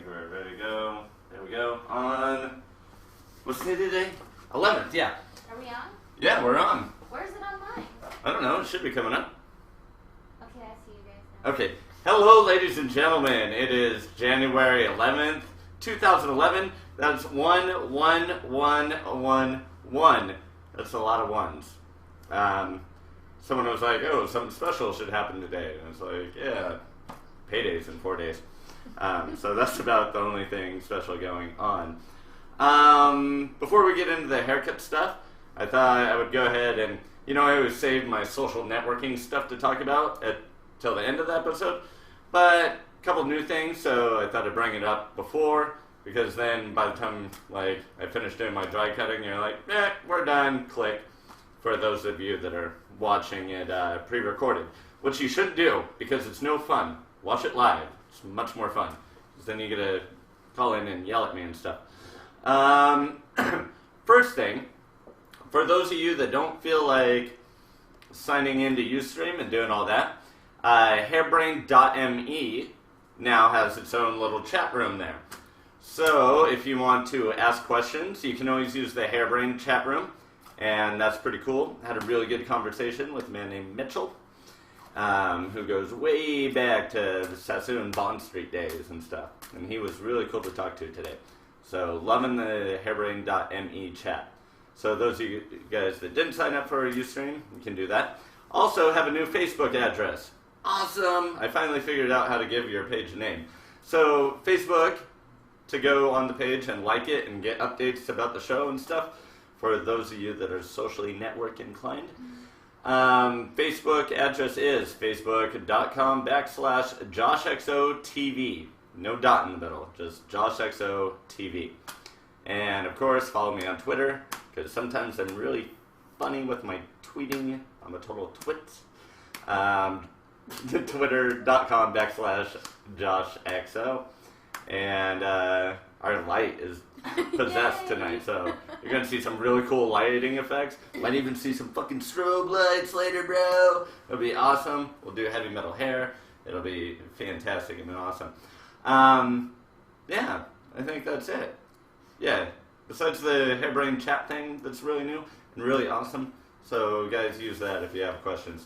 think we're ready to go. There we go. On, what's the day today? 11th, yeah. Are we on? Yeah, we're on. Where is it online? I don't know. It should be coming up. Okay, I see you guys now. Okay. Hello, ladies and gentlemen. It is January 11th, 2011. That's 11111. That's a lot of ones. Someone was like, oh, something special should happen today. And it's like, yeah, payday's in 4 days. So that's about the only thing special going on. Before we get into the haircut stuff, I thought I would go ahead and, I always save my social networking stuff to talk about till the end of the episode. But a couple new things, so I thought I'd bring it up before, because then by the time I finish doing my dry cutting, you're like, we're done, click. For those of you that are watching it pre-recorded, which you shouldn't do, because it's no fun. Watch it live. It's much more fun, because then you get to call in and yell at me and stuff. First thing, for those of you that don't feel like signing into Ustream and doing all that, hairbrain.me now has its own little chat room there. So if you want to ask questions, you can always use the Hairbrain chat room, and that's pretty cool. I had a really good conversation with a man named Mitchell, who goes way back to the Sassoon Bond Street days and stuff, and he was really cool to talk to today. So loving the hairbrain.me chat. So those of you guys that didn't sign up for a Ustream, you can do that. Also have a new Facebook address. Awesome! I finally figured out how to give your page a name. So Facebook, to go on the page and like it and get updates about the show and stuff, for those of you that are socially network inclined. Facebook address is facebook.com/JoshXO TV. No dot in the middle, just JoshXO TV. And of course, follow me on Twitter, because sometimes I'm really funny with my tweeting. I'm a total twit. Twitter.com/JoshXO. And our light is possessed tonight, so you're going to see some really cool lighting effects. Might even see some fucking strobe lights later, bro. It'll be awesome. We'll do heavy metal hair. It'll be fantastic and awesome. Yeah, I think that's it. Yeah, besides the Hairbrain chat thing that's really new and really awesome. So guys, use that if you have questions.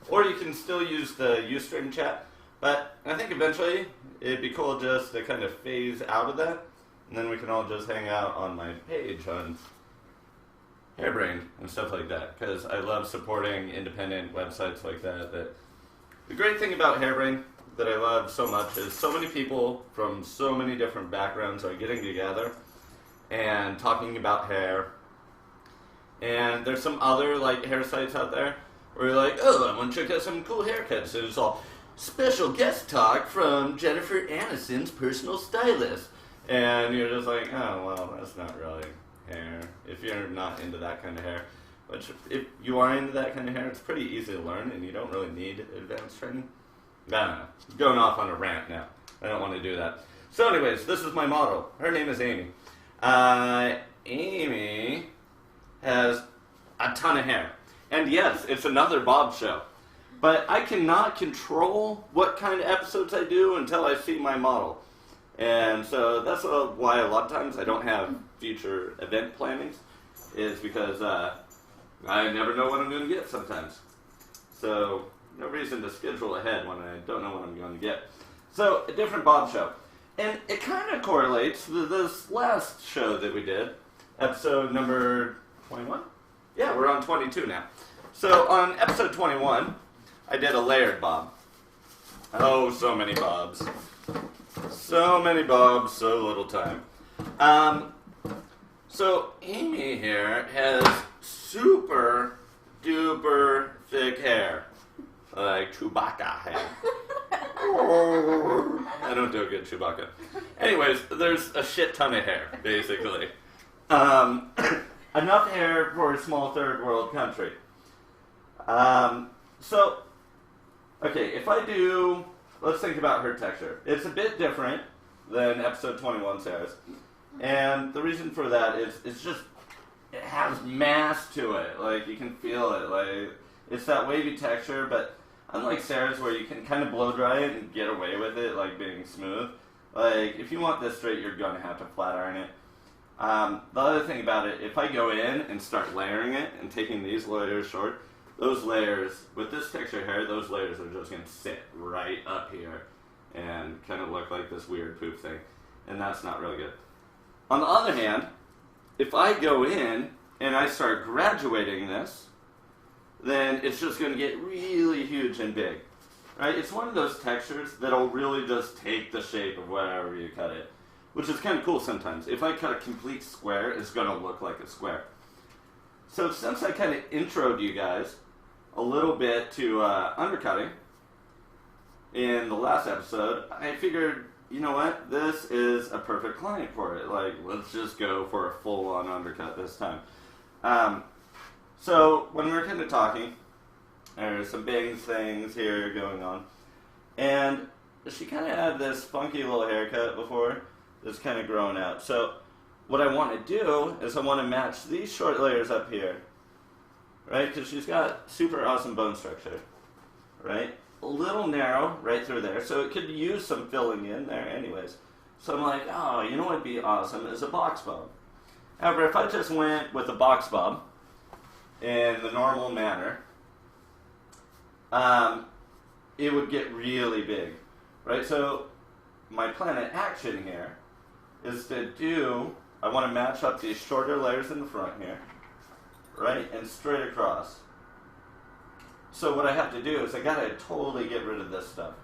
Or you can still use the Ustream chat, but I think eventually it'd be cool just to kind of phase out of that, and then we can all just hang out on my page on Hairbrain and stuff like that, because I love supporting independent websites like that. The great thing about Hairbrain that I love so much is so many people from so many different backgrounds are getting together and talking about hair. And there's some other hair sites out there where you're like, oh, I want to check out some cool haircuts. And it's all special guest talk from Jennifer Aniston's personal stylist. And you're just like, oh, well, that's not really hair. If you're not into that kind of hair. Which, if you are into that kind of hair, it's pretty easy to learn, and you don't really need advanced training. I don't know. I'm going off on a rant now. I don't want to do that. So anyways, this is my model. Her name is Amy. Amy has a ton of hair. And yes, it's another Bob show. But I cannot control what kind of episodes I do until I see my model. And so that's why a lot of times I don't have future event plannings, is because I never know what I'm going to get sometimes. So no reason to schedule ahead when I don't know what I'm going to get. So a different Bob show. And it kind of correlates with this last show that we did, episode number 21? Yeah, we're on 22 now. So on episode 21, I did a layered bob. Oh, so many bobs. So many bobs, so little time. So Amy here has super duper thick hair. Like Chewbacca hair. I don't do a good Chewbacca. Anyways, there's a shit ton of hair, basically. Enough hair for a small third world country. So, okay, if I do, let's think about her texture. It's a bit different than episode 21 Sarah's. And the reason for that is it's just, it has mass to it. Like, you can feel it. Like, it's that wavy texture, but unlike Sarah's where you can kind of blow dry it and get away with it, like being smooth, Like, if you want this straight, you're going to have to flat iron it. The other thing about it, if I go in and start layering it and taking these layers short, those layers, with this texture hair, those layers are just going to sit right up here and kind of look like this weird poop thing. And that's not really good. On the other hand, if I go in and I start graduating this, then it's just going to get really huge and big. Right? It's one of those textures that'll really just take the shape of wherever you cut it, which is kind of cool sometimes. If I cut a complete square, it's going to look like a square. So since I kind of introed you guys a little bit to undercutting in the last episode, I figured, you know what, this is a perfect client for it. Like, let's just go for a full-on undercut this time. So when we were kind of talking, there's some bangs things here going on. And she kind of had this funky little haircut before that's kind of growing out. So what I want to do is I want to match these short layers up here, right? Because she's got super awesome bone structure, right? A little narrow right through there, so it could use some filling in there anyways. So I'm like, oh, you know what would be awesome is a box bob. However, if I just went with a box bob in the normal manner, it would get really big, right? So my plan of action here is to do, I want to match up these shorter layers in the front here, right? And straight across. So what I have to do is I got to totally get rid of this stuff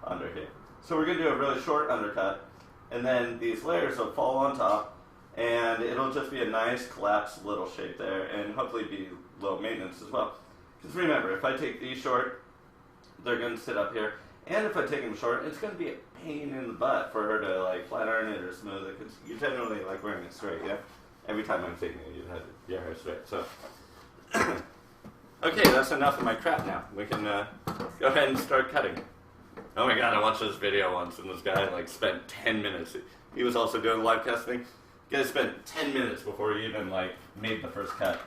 under here. So we're going to do a really short undercut, and then these layers will fall on top, and it'll just be a nice collapsed little shape there, and hopefully be low maintenance as well. Because remember, if I take these short, they're going to sit up here. And if I take them short, it's going to be a pain in the butt for her to like flat iron it or smooth it. Because you generally like wearing it straight, yeah? Every time I'm taking it, you have your hair straight. So, okay, that's enough of my crap now. We can go ahead and start cutting. Oh my god, I watched this video once and this guy like spent 10 minutes. He was also doing live casting. The guy spent 10 minutes before he even like made the first cut.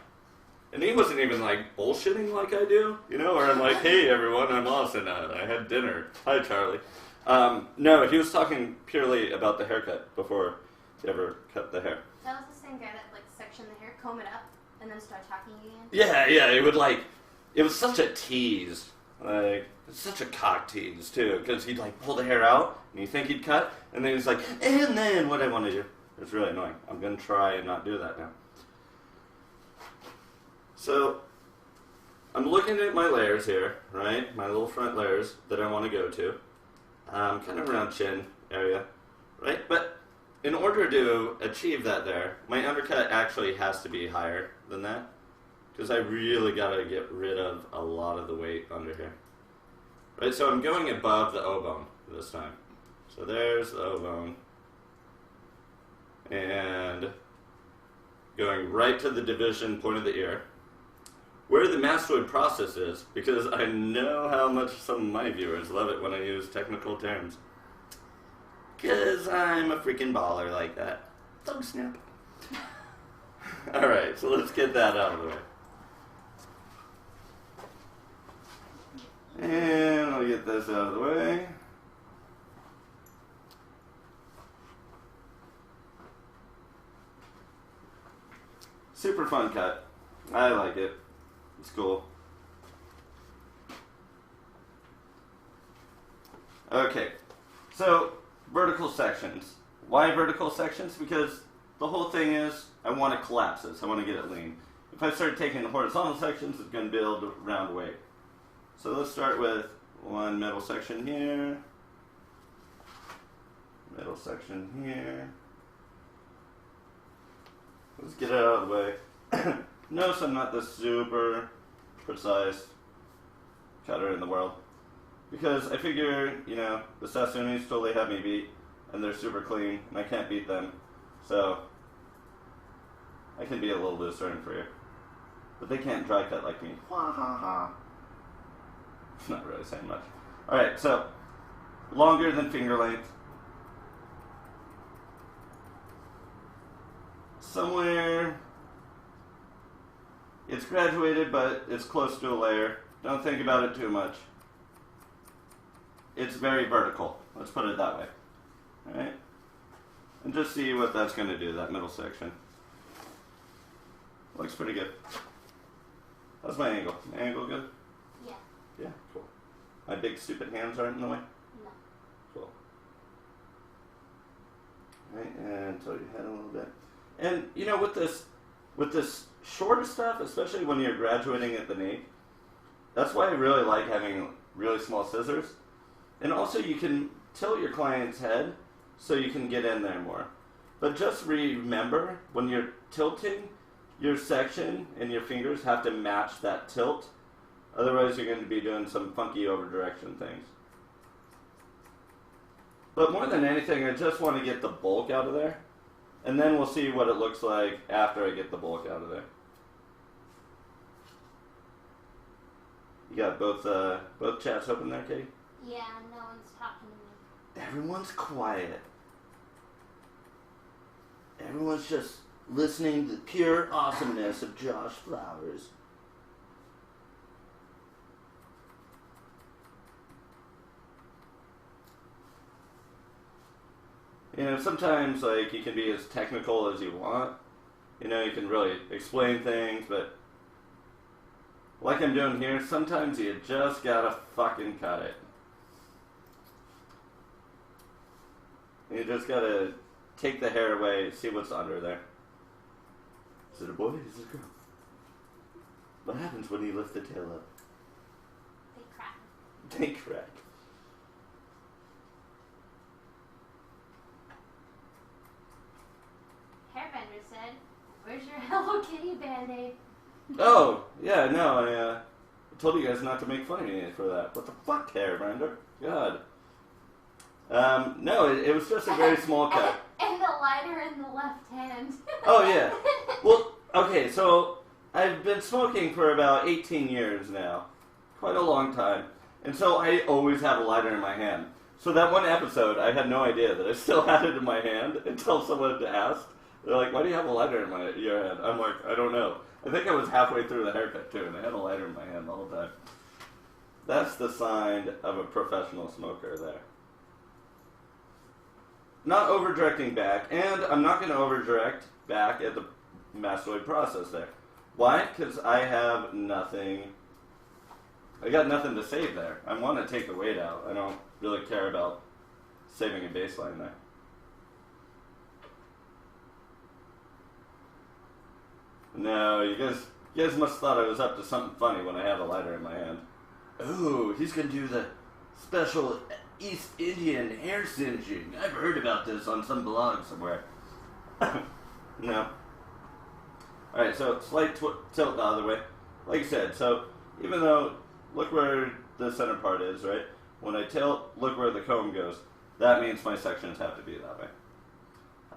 And he wasn't even like bullshitting like I do, you know, or I'm like, hey everyone, I'm Austin, I had dinner. Hi Charlie. No, he was talking purely about the haircut before he ever cut the hair. That was the same guy that like sectioned the hair, comb it up, and then start talking again? Yeah, it would like, it was such a tease. Like, it's such a cock tease too, because he'd like pull the hair out, and you think he'd cut, and then he's like, and then what I want to do. It's really annoying. I'm going to try and not do that now. So, I'm looking at my layers here, right? My little front layers that I want to go to. Kind of around chin area, right? But in order to achieve that there, my undercut actually has to be higher than that. Because I really got to get rid of a lot of the weight under here. Right, so I'm going above the O-bone this time. So there's the O-bone. And going right to the division point of the ear. Where the mastoid process is, because I know how much some of my viewers love it when I use technical terms. Because I'm a freaking baller like that. Thug snap. Alright, so let's get that out of the way. And I'll get this out of the way. Super fun cut. I like it. It's cool. Okay, so vertical sections. Why vertical sections? Because the whole thing is I want to collapse this. I want to get it lean. If I start taking the horizontal sections, it's going to build round weight. So let's start with one middle section here. Middle section here. Let's get it out of the way. Notice I'm not the super precise cutter in the world. Because I figure, you know, the Sassooni's totally have me beat, and they're super clean, and I can't beat them. So, I can be a little looser and freer. But they can't dry cut like me. Ha ha ha. It's not really saying much. Alright, so, longer than finger length. Somewhere, it's graduated, but it's close to a layer. Don't think about it too much. It's very vertical. Let's put it that way. Alright? And just see what that's going to do, that middle section. Looks pretty good. How's my angle? My angle good? Yeah. Yeah, cool. My big stupid hands aren't in the way? No. Cool. Alright, and tilt your head a little bit. And, you know, with this shorter stuff, especially when you're graduating at the nape, that's why I really like having really small scissors. And also you can tilt your client's head so you can get in there more. But just remember, when you're tilting, your section and your fingers have to match that tilt. Otherwise you're going to be doing some funky over direction things. But more than anything, I just want to get the bulk out of there. And then we'll see what it looks like after I get the bulk out of there. You got both chats open there, Katie? Yeah, no one's talking to me. Everyone's quiet. Everyone's just listening to the pure awesomeness of Josh Flowers. You know, sometimes, like, you can be as technical as you want. You know, you can really explain things, but like I'm doing here, sometimes you just gotta fucking cut it. You just gotta take the hair away, see what's under there. Is it a boy? Is it a girl? What happens when you lift the tail up? They crack. They crack. Hairbender said, "Where's your Hello Kitty Band-Aid?" Oh, yeah, no, I told you guys not to make fun of me for that. What the fuck, Hairbender? God. No, it was just a very small cut. And the lighter in the left hand. Oh, yeah. Well, okay, so I've been smoking for about 18 years now. Quite a long time. And so I always have a lighter in my hand. So that one episode, I had no idea that I still had it in my hand until someone asked. They're like, "Why do you have a lighter in your hand?" I'm like, "I don't know." I think I was halfway through the haircut, too, and I had a lighter in my hand the whole time. That's the sign of a professional smoker there. Not over-directing back, and I'm not going to over-direct back at the mastoid process there. Why? Because I have nothing. I got nothing to save there. I want to take the weight out. I don't really care about saving a baseline there. No, you guys must have thought I was up to something funny when I had a lighter in my hand. Ooh, he's going to do the special East Indian hair singeing. I've heard about this on some blog somewhere. No. Alright, so slight tilt the other way. Like I said, so even though, look where the center part is, right? When I tilt, look where the comb goes. That means my sections have to be that way.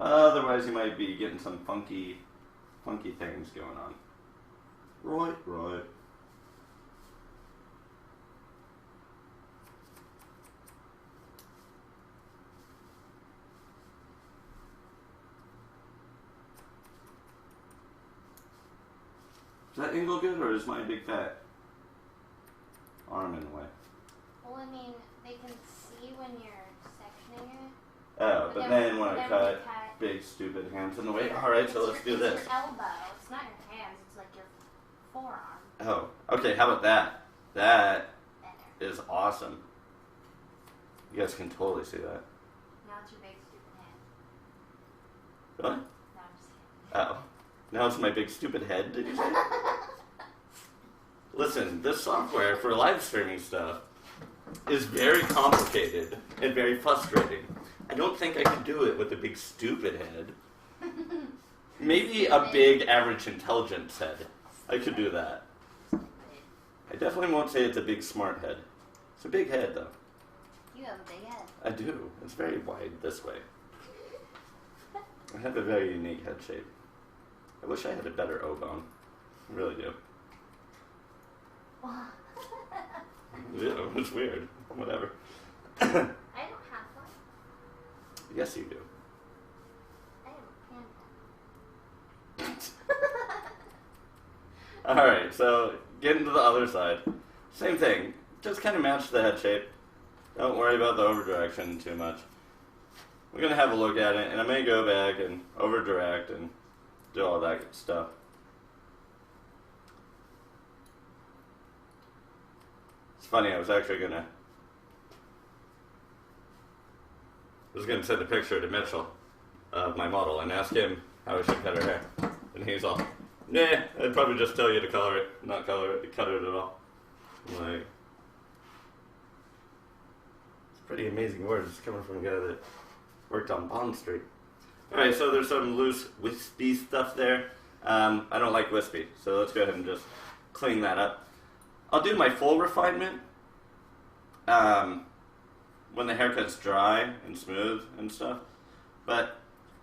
Otherwise, you might be getting some funky things going on. Right. Is that angle good, or is my big fat arm in the way? Well, I mean, they can see when you're sectioning it. Oh, but then when I cut, big stupid hands in the way. Alright, so let's do this. It's your elbow. It's not your hands. It's like your forearm. Oh, okay, how about that? That Better. is awesome. You guys can totally see that. Now it's your big stupid hand. Really? No, I'm just kidding. Oh. Now it's my big stupid head, did you say? Listen, this software for live streaming stuff is very complicated and very frustrating. I don't think I can do it with a big stupid head. Maybe a big average intelligence head. I could do that. I definitely won't say it's a big smart head. It's a big head, though. You have a big head. I do. It's very wide this way. I have a very unique head shape. I wish I had a better O-bone. I really do. Ew, it's weird. Whatever. I don't have one. Yes, you do. I have a panda. Alright, so getting to the other side. Same thing. Just kind of match the head shape. Don't worry about the over direction too much. we're going to have a look at it, and I may go back and over-direct and do all that good stuff. It's funny, I was going to send a picture to Mitchell of my model and ask him how I should cut her hair. And he's all, nah, I'd probably just tell you to color it, not color it, cut it at all. I'm like, it's pretty amazing words coming from a guy that worked on Bond Street. Alright, so there's some loose wispy stuff there. I don't like wispy, so let's go ahead and just clean that up. I'll do my full refinement when the haircut's dry and smooth and stuff. But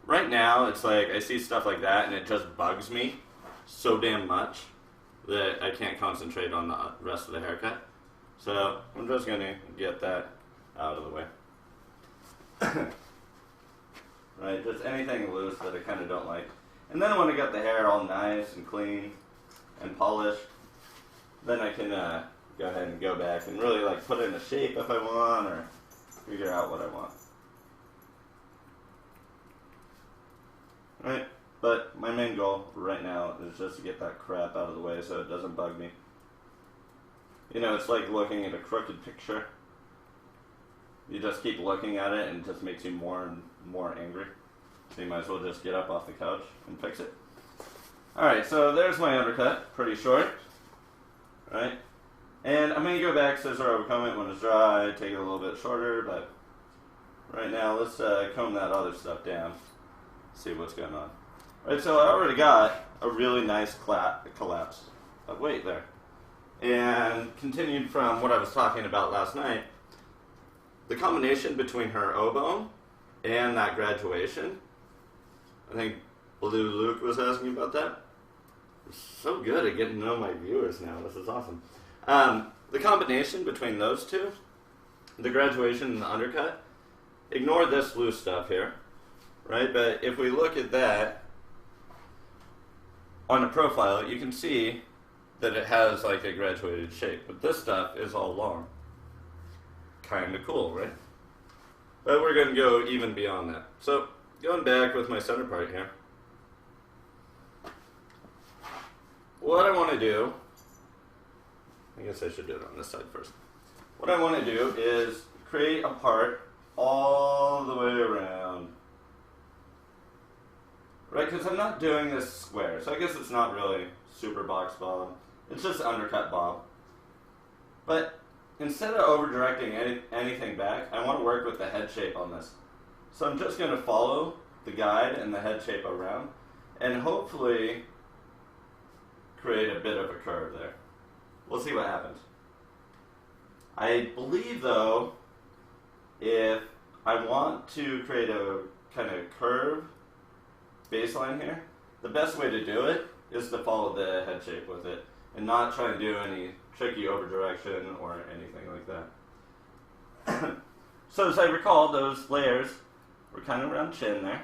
right now, it's like I see stuff like that and it just bugs me so damn much that I can't concentrate on the rest of the haircut. So I'm just going to get that out of the way. Right, just anything loose that I kind of don't like. And then when I get the hair all nice and clean and polished, then I can go ahead and go back and really like put it in a shape if I want, or figure out what I want. Right, but my main goal right now is just to get that crap out of the way so it doesn't bug me. You know, it's like looking at a crooked picture. You just keep looking at it and it just makes you more and more angry. So you might as well just get up off the couch and fix it. Alright, so there's my undercut. Pretty short. Right? And I'm going to go back, scissor over comb it when it's dry, take it a little bit shorter, but right now let's comb that other stuff down. See what's going on. Alright, so I already got a really nice collapse of weight there. And continued from what I was talking about last night, the combination between her O-bone and that graduation, I think Blue Luke was asking about that. I'm so good at getting to know my viewers now. This is awesome. The combination between those two, the graduation and the undercut, ignore this loose stuff here, right? But if we look at that on a profile, you can see that it has like a graduated shape. But this stuff is all long. Kind of cool, right? But we're going to go even beyond that. So, going back with my center part here. What I want to do, I guess I should do it on this side first. What I want to do is create a part all the way around. Right, because I'm not doing this square, so I guess it's not really super box bob. It's just undercut bob. But instead of over-directing anything back, I want to work with the head shape on this. So I'm just going to follow the guide and the head shape around, and hopefully create a bit of a curve there. We'll see what happens. I believe, though, if I want to create a kind of curve baseline here, the best way to do it is to follow the head shape with it and not try and do any tricky over direction or anything like that. So as I recall, those layers were kind of around chin there,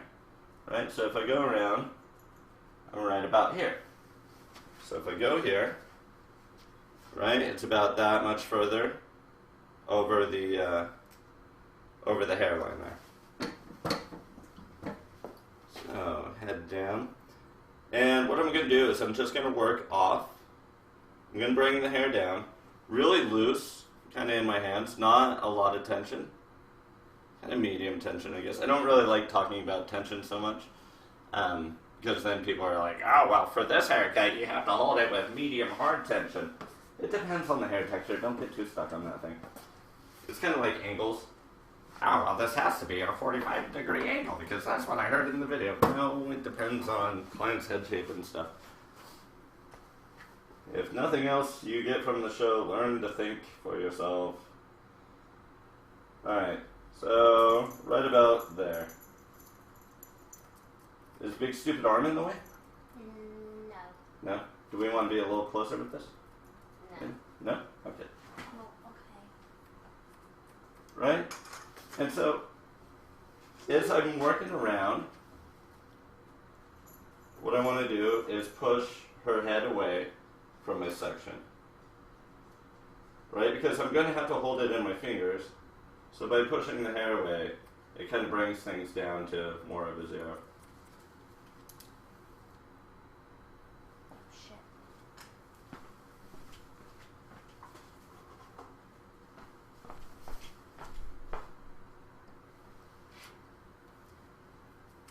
right? So if I go around, I'm right about here. So if I go here, right, it's about that much further over the hairline there. So head down, and what I'm going to do is I'm just going to work off. I'm going to bring the hair down, really loose, kind of in my hands, not a lot of tension, kind of medium tension, I guess. I don't really like talking about tension so much, because then people are like, oh, well, for this haircut, you have to hold it with medium hard tension. It depends on the hair texture. Don't get too stuck on that thing. It's kind of like angles. Oh, well, this has to be at a 45-degree angle, because that's what I heard in the video. No, it depends on client's head shape and stuff. If nothing else you get from the show, learn to think for yourself. Alright, so right about there. Is big stupid arm in the way? No. No? Do we want to be a little closer with this? No. No? Okay. Well, okay. Right? And so, as I'm working around, what I want to do is push her head away from my section. Right? Because I'm going to have to hold it in my fingers. So by pushing the hair away, it kind of brings things down to more of a zero. Shit.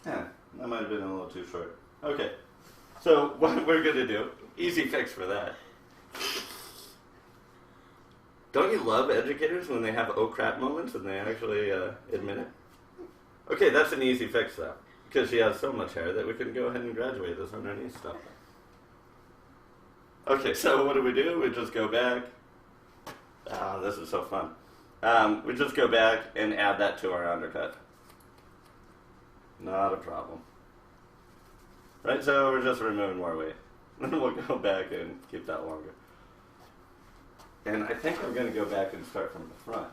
Yeah, that might have been a little too short. Okay, so what we're going to do, easy fix for that. Don't you love educators when they have oh crap moments and they actually admit it? Okay, that's an easy fix though, because she has so much hair that we can go ahead and graduate this underneath stuff. Okay, so what do? We just go back. Ah, this is so fun. We just go back and add that to our undercut. Not a problem. Right, so we're just removing more weight. Then we'll go back and keep that longer. And I think I'm going to go back and start from the front.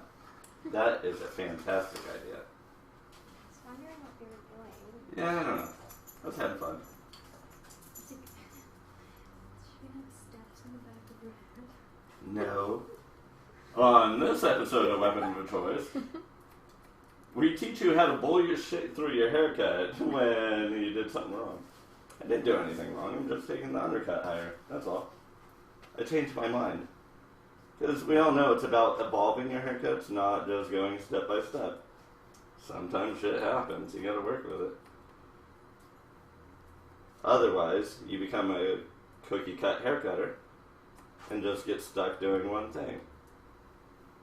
That is a fantastic idea. I was wondering what you were doing. Yeah, I don't know. Let's have fun. She had steps in the back of her head. No. On this episode of Weapon of Choice, we teach you how to bull your shit through your haircut when you did something wrong. I didn't do anything wrong. I'm just taking the undercut higher. That's all. I changed my mind. Because we all know it's about evolving your haircuts, not just going step by step. Sometimes shit happens. You gotta work with it. Otherwise, you become a cookie cut haircutter and just get stuck doing one thing.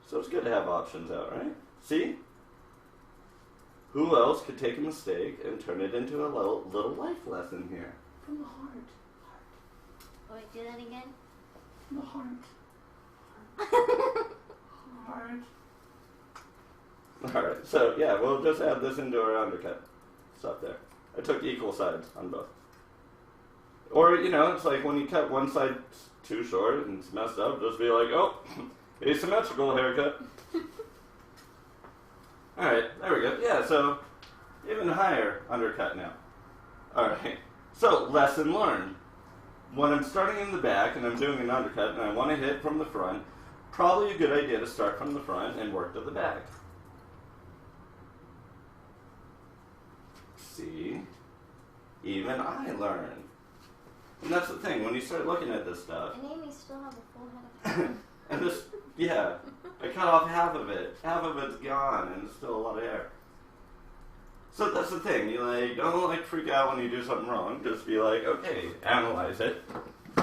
So it's good to have options out, right? See? Who else could take a mistake and turn it into a little life lesson here? From the heart. Oh, wait, do that again? From the heart. Heart. Alright, so yeah, we'll just add this into our undercut. Stop there. I took equal sides on both. Or, you know, it's like when you cut one side too short and it's messed up, just be like, oh, asymmetrical haircut. Alright, there we go. Yeah, so even higher undercut now. Alright, so lesson learned. When I'm starting in the back and I'm doing an undercut and I want to hit from the front, probably a good idea to start from the front and work to the back. See? Even I learn. And that's the thing, when you start looking at this stuff. And Amy still have a full head of hair. And this, yeah, I cut off half of it. Half of it's gone and it's still a lot of hair. So that's the thing, you like, don't like freak out when you do something wrong. Just be like, okay, analyze it.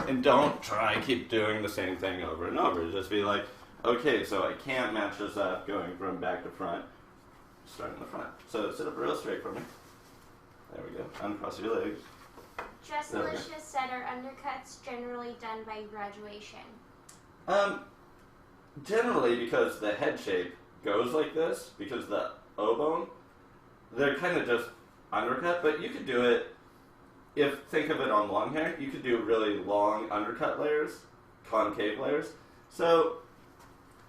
And don't try keep doing the same thing over and over. Just be like, okay, so I can't match this up going from back to front. Start in the front. So sit up real straight for me. There we go. Uncross your legs. Dressalicious said are undercuts generally done by graduation? Generally because the head shape goes like this, because the O-bone, they're kind of just undercut, but you could do it, think of it on long hair, you could do really long undercut layers, concave layers. So,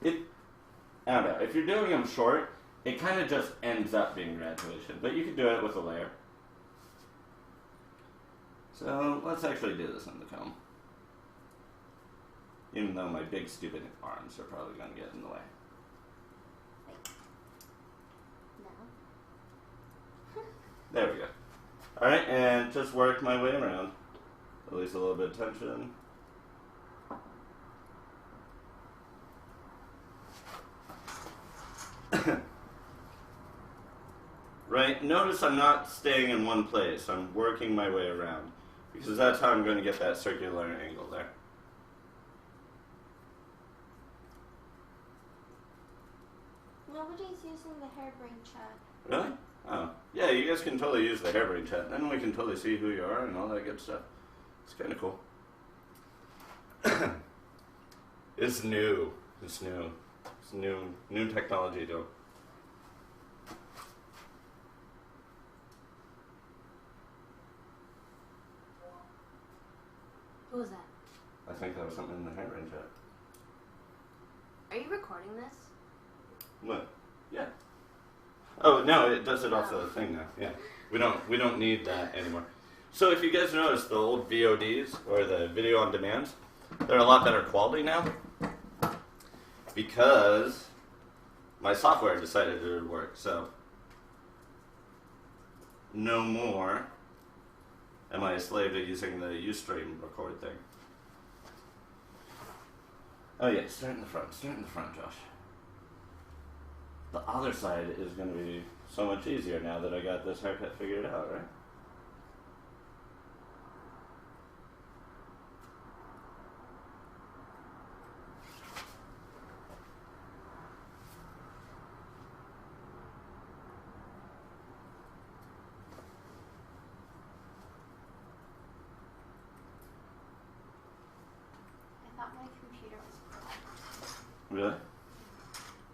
I don't know, if you're doing them short, it kind of just ends up being graduation, but you could do it with a layer. So, let's actually do this in the comb. Even though my big stupid arms are probably going to get in the way. No. There we go. Alright, and just work my way around. Release a little bit of tension. Right, notice I'm not staying in one place. I'm working my way around. Because that's how I'm going to get that circular angle there. Nobody's using the hairbrain chat. Really? Oh. Yeah, you guys can totally use the hairbrain chat. Then we can totally see who you are and all that good stuff. It's kind of cool. It's new. It's new. It's new technology, though. Who was that? I think that was something in the hairbrain chat. Are you recording this? What? Yeah. Oh no, it does it off the thing now. Yeah, we don't need that anymore. So if you guys notice the old VODs or the video on demand, they're a lot better quality now because my software decided it would work. So no more am I a slave to using the Ustream record thing. Oh yeah, start in the front, Josh. The other side is going to be so much easier now that I got this haircut figured out, right? I thought my computer was broke. Really?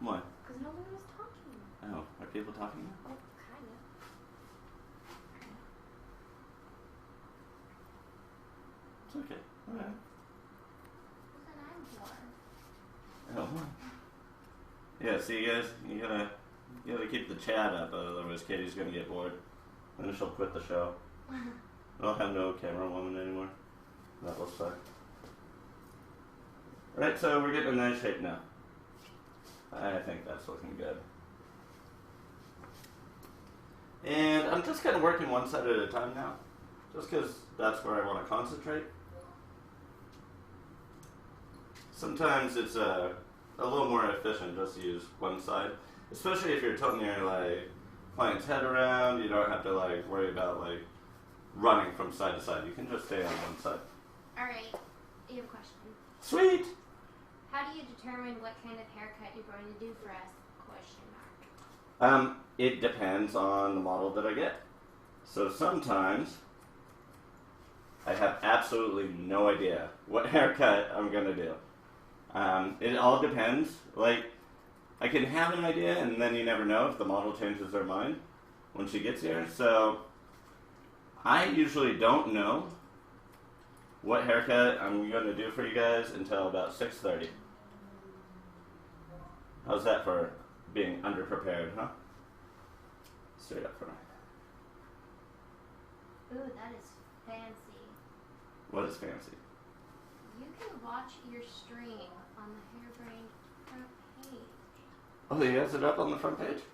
Why? Because no one was talking. Oh, are people talking now? Well, kind of. It's okay. Alright. Then I'm bored. Oh. Yeah, see you guys, you gotta keep the chat up, otherwise Katie's gonna get bored. Then she'll quit the show. I'll have no camera woman anymore. That will suck. Right, so we're getting a nice shape now. I think that's looking good. And I'm just kind of working one side at a time now, just because that's where I want to concentrate. Sometimes it's a little more efficient just to use one side, especially if you're tilting your client's head around. You don't have to worry about running from side to side. You can just stay on one side. Alright, you have a question. Sweet. How do you determine what kind of haircut you're going to do for us? Question mark. It depends on the model that I get. So sometimes I have absolutely no idea what haircut I'm gonna do. It all depends. I can have an idea, and then you never know if the model changes their mind when she gets here. So I usually don't know what haircut I'm going to do for you guys until about 6:30. How's that for being underprepared, huh? Straight up for me. Ooh, that is fancy. What is fancy? You can watch your stream on the Hairbrained front page. Oh, he has it up on the front page? Yes.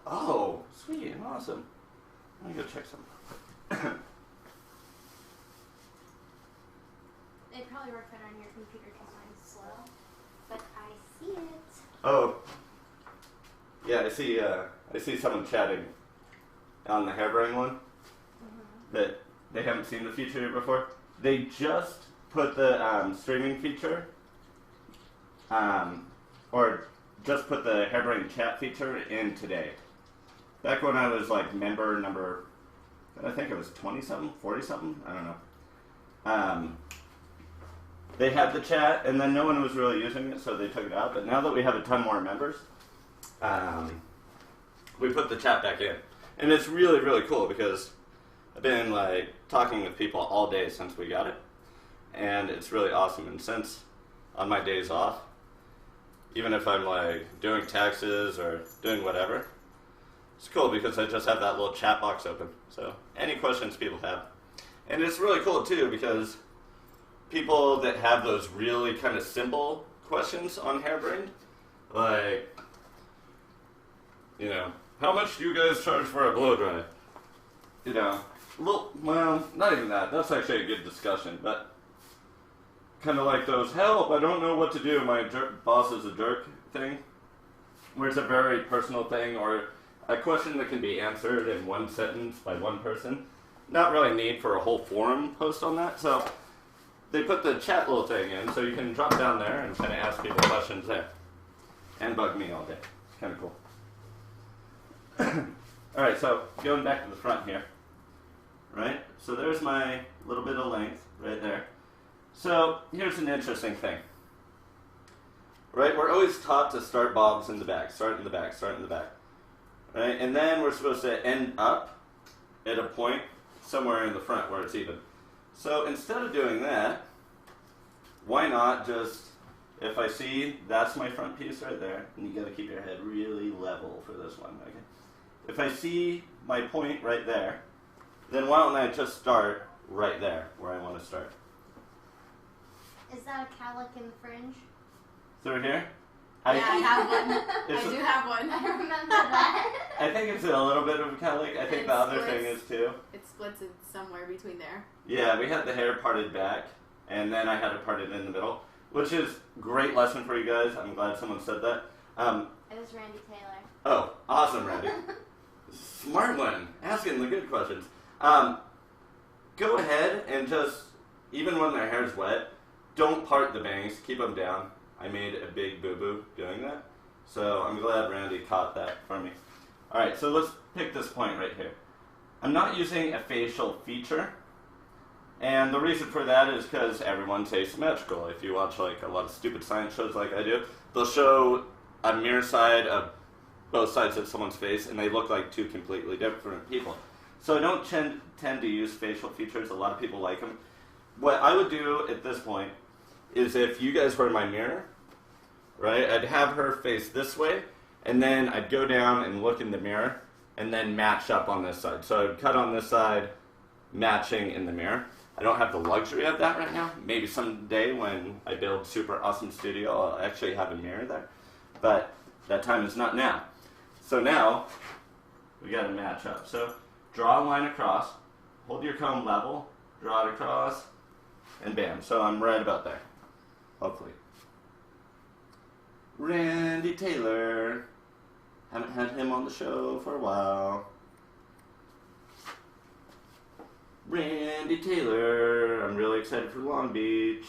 Oh, sweet and awesome. Let me go check some. It'd probably work better on your computer because mine's slow. But I see it. Oh, yeah, I see someone chatting on the hairbrain one that they haven't seen the feature before. They just put the streaming feature, or just put the hairbrain chat feature in today. Back when I was member number, I think it was 20-something, 40-something, I don't know. They had the chat, and then no one was really using it, so they took it out. But now that we have a ton more members, we put the chat back in. And it's really, really cool because I've been talking with people all day since we got it. And it's really awesome. And since on my days off, even if I'm doing taxes or doing whatever, it's cool because I just have that little chat box open. So any questions people have. And it's really cool too because people that have those really kind of simple questions on Hairbrained, how much do you guys charge for a blow dry? Well, not even that. That's actually a good discussion, but kind of those, help, I don't know what to do, my boss is a jerk thing, where it's a very personal thing, or a question that can be answered in one sentence by one person. Not really need for a whole forum post on that, so they put the chat little thing in, so you can drop down there and kind of ask people questions there. And bug me all day. It's kind of cool. Alright, so going back to the front here. Right? So there's my little bit of length right there. So here's an interesting thing. Right? We're always taught to start bobs in the back. Start in the back, start in the back. Right? And then we're supposed to end up at a point somewhere in the front where it's even. So instead of doing that, why not just, if I see that's my front piece right there, and you got to keep your head really level for this one, okay? If I see my point right there, then why don't I just start right there where I want to start? Is that a cowlick in the fringe? Through here? Yeah, I have one. It's I do have one. I remember that. I think it's a little bit of a cowlick. I think It the other splits. thing is too. It splits it somewhere between there. Yeah, we had the hair parted back, and then I had it parted in the middle, which is great lesson for you guys. I'm glad someone said that. It was Randy Taylor. Oh, awesome, Randy. Smart one, asking the good questions. Go ahead and just, even when their hair's wet, don't part the bangs, keep them down. I made a big boo-boo doing that, so I'm glad Randy caught that for me. Alright, so let's pick this point right here. I'm not using a facial feature, and the reason for that is because everyone's asymmetrical. If you watch like a lot of stupid science shows like I do, they'll show a mirror side of both sides of someone's face, and they look like two completely different people. So I don't tend to use facial features. A lot of people like them. What I would do at this point is if you guys were in my mirror, right, I'd have her face this way, and then I'd go down and look in the mirror, and then match up on this side. So I'd cut on this side, matching in the mirror. I don't have the luxury of that right now. Maybe someday when I build super awesome studio, I'll actually have a mirror there. But that time is not now. So now, we gotta match up. So draw a line across, hold your comb level, draw it across, and bam. So I'm right about there, hopefully. Randy Taylor. Haven't had him on the show for a while. Randy Taylor. I'm really excited for Long Beach.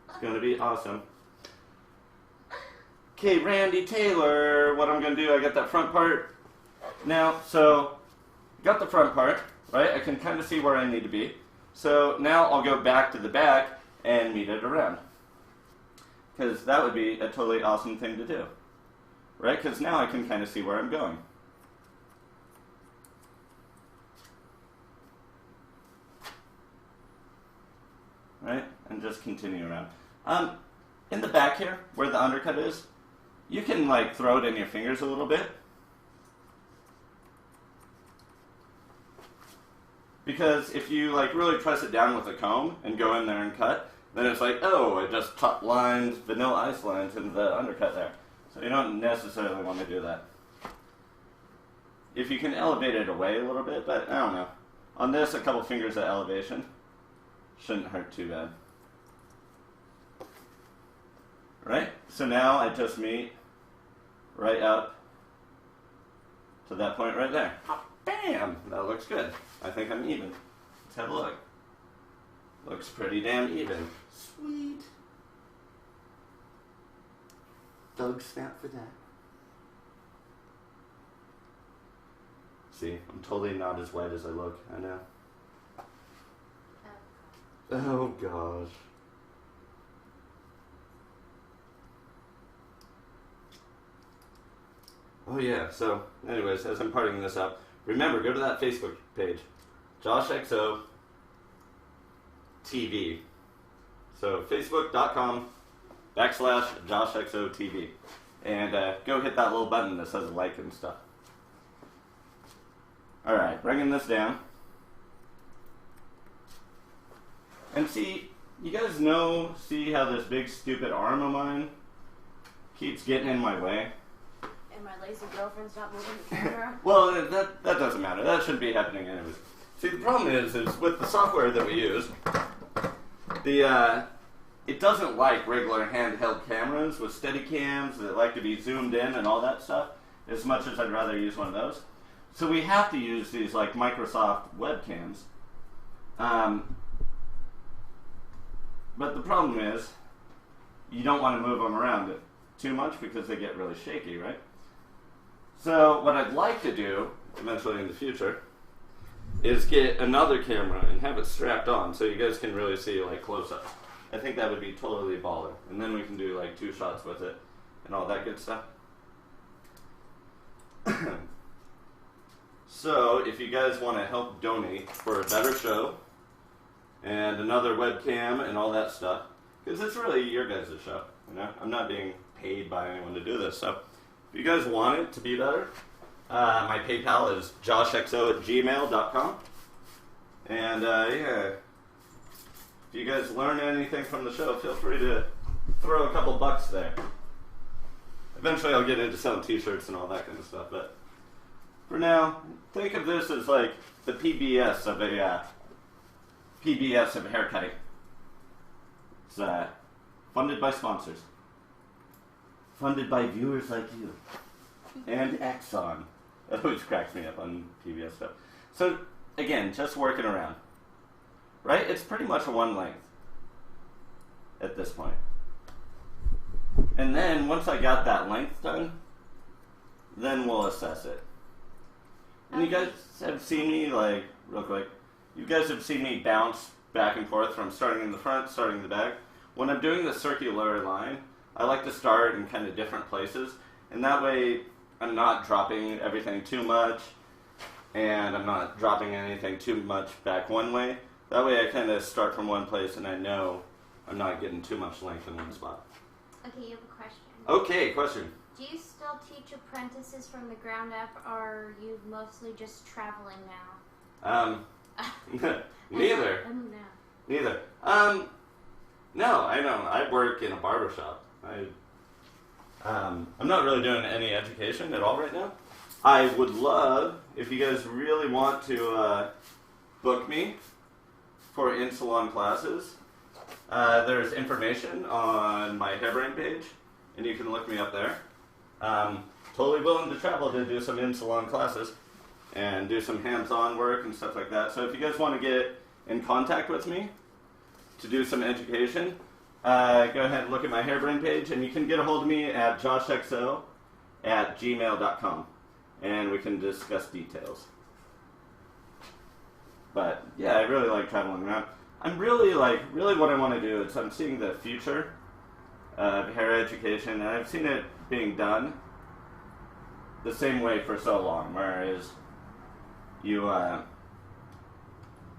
It's gonna be awesome. Okay, Randy Taylor. What I'm gonna do, I got that front part. Now, so, got the front part, right? I can kind of see where I need to be. So now I'll go back to the back and meet it around. Because that would be a totally awesome thing to do. Right? Because now I can kind of see where I'm going. Right? And just continue around. In the back here, where the undercut is, you can like throw it in your fingers a little bit. Because if you like really press it down with a comb and go in there and cut, then it's like, oh, I just top lines, vanilla ice lines into the undercut there. So you don't necessarily want to do that. If you can elevate it away a little bit, but I don't know. On this, a couple fingers at elevation shouldn't hurt too bad. Right? So now I just meet right up to that point right there. Bam! That looks good. I think I'm even. Let's have a look. Looks pretty damn even. Sweet. Dog snap for that. See, I'm totally not as white as I look. I know. Oh gosh. Oh yeah, so anyways, as I'm parting this up, remember, go to that Facebook page, JoshXO TV. So facebook.com/JoshXO TV. And go hit that little button that says like and stuff. Alright, bringing this down. And see, you guys see how this big stupid arm of mine keeps getting in my way? And my lazy girlfriend's not moving the camera. Well, that doesn't matter. That shouldn't be happening anyways. See, the problem is with the software that we use, it doesn't like regular handheld cameras with steady cams that like to be zoomed in and all that stuff, as much as I'd rather use one of those. So we have to use these like Microsoft webcams. But the problem is, you don't want to move them around too much because they get really shaky, right? So what I'd like to do, eventually in the future, is get another camera and have it strapped on so you guys can really see like close-ups. I think that would be totally baller. And then we can do like 2 shots with it and all that good stuff. So if you guys want to help donate for a better show and another webcam and all that stuff, because it's really your guys' show, you know? I'm not being paid by anyone to do this, so if you guys want it to be better, my PayPal is joshxo@gmail.com. And yeah, if you guys learn anything from the show, feel free to throw a couple bucks there. Eventually I'll get into selling t-shirts and all that kind of stuff, but for now, think of this as like the PBS of haircutting. It's funded by sponsors. Funded by viewers like you. And Exxon. That always cracks me up on PBS stuff. So, again, just working around. Right? It's pretty much a one length at this point. And then, once I got that length done, then we'll assess it. And you guys have seen me, like, real quick, you guys have seen me bounce back and forth from starting in the front, starting in the back. When I'm doing the circular line, I like to start in kind of different places, and that way I'm not dropping everything too much, and I'm not dropping anything too much back one way. That way I kind of start from one place and I know I'm not getting too much length in one spot. Okay, you have a question. Okay, question. Do you still teach apprentices from the ground up, or are you mostly just traveling now? Neither. No. Neither. No, I know. I work in a barbershop. I'm not really doing any education at all right now. I would love, if you guys really want to book me for in-salon classes, there's information on my Hairbrain page, and you can look me up there. Totally willing to travel to do some in-salon classes and do some hands-on work and stuff like that. So if you guys want to get in contact with me to do some education, go ahead and look at my Hairbrain page, and you can get a hold of me at JoshXO@gmail.com, and we can discuss details. But yeah, I really like traveling around. I'm really what I want to do is I'm seeing the future of hair education, and I've seen it being done the same way for so long, whereas you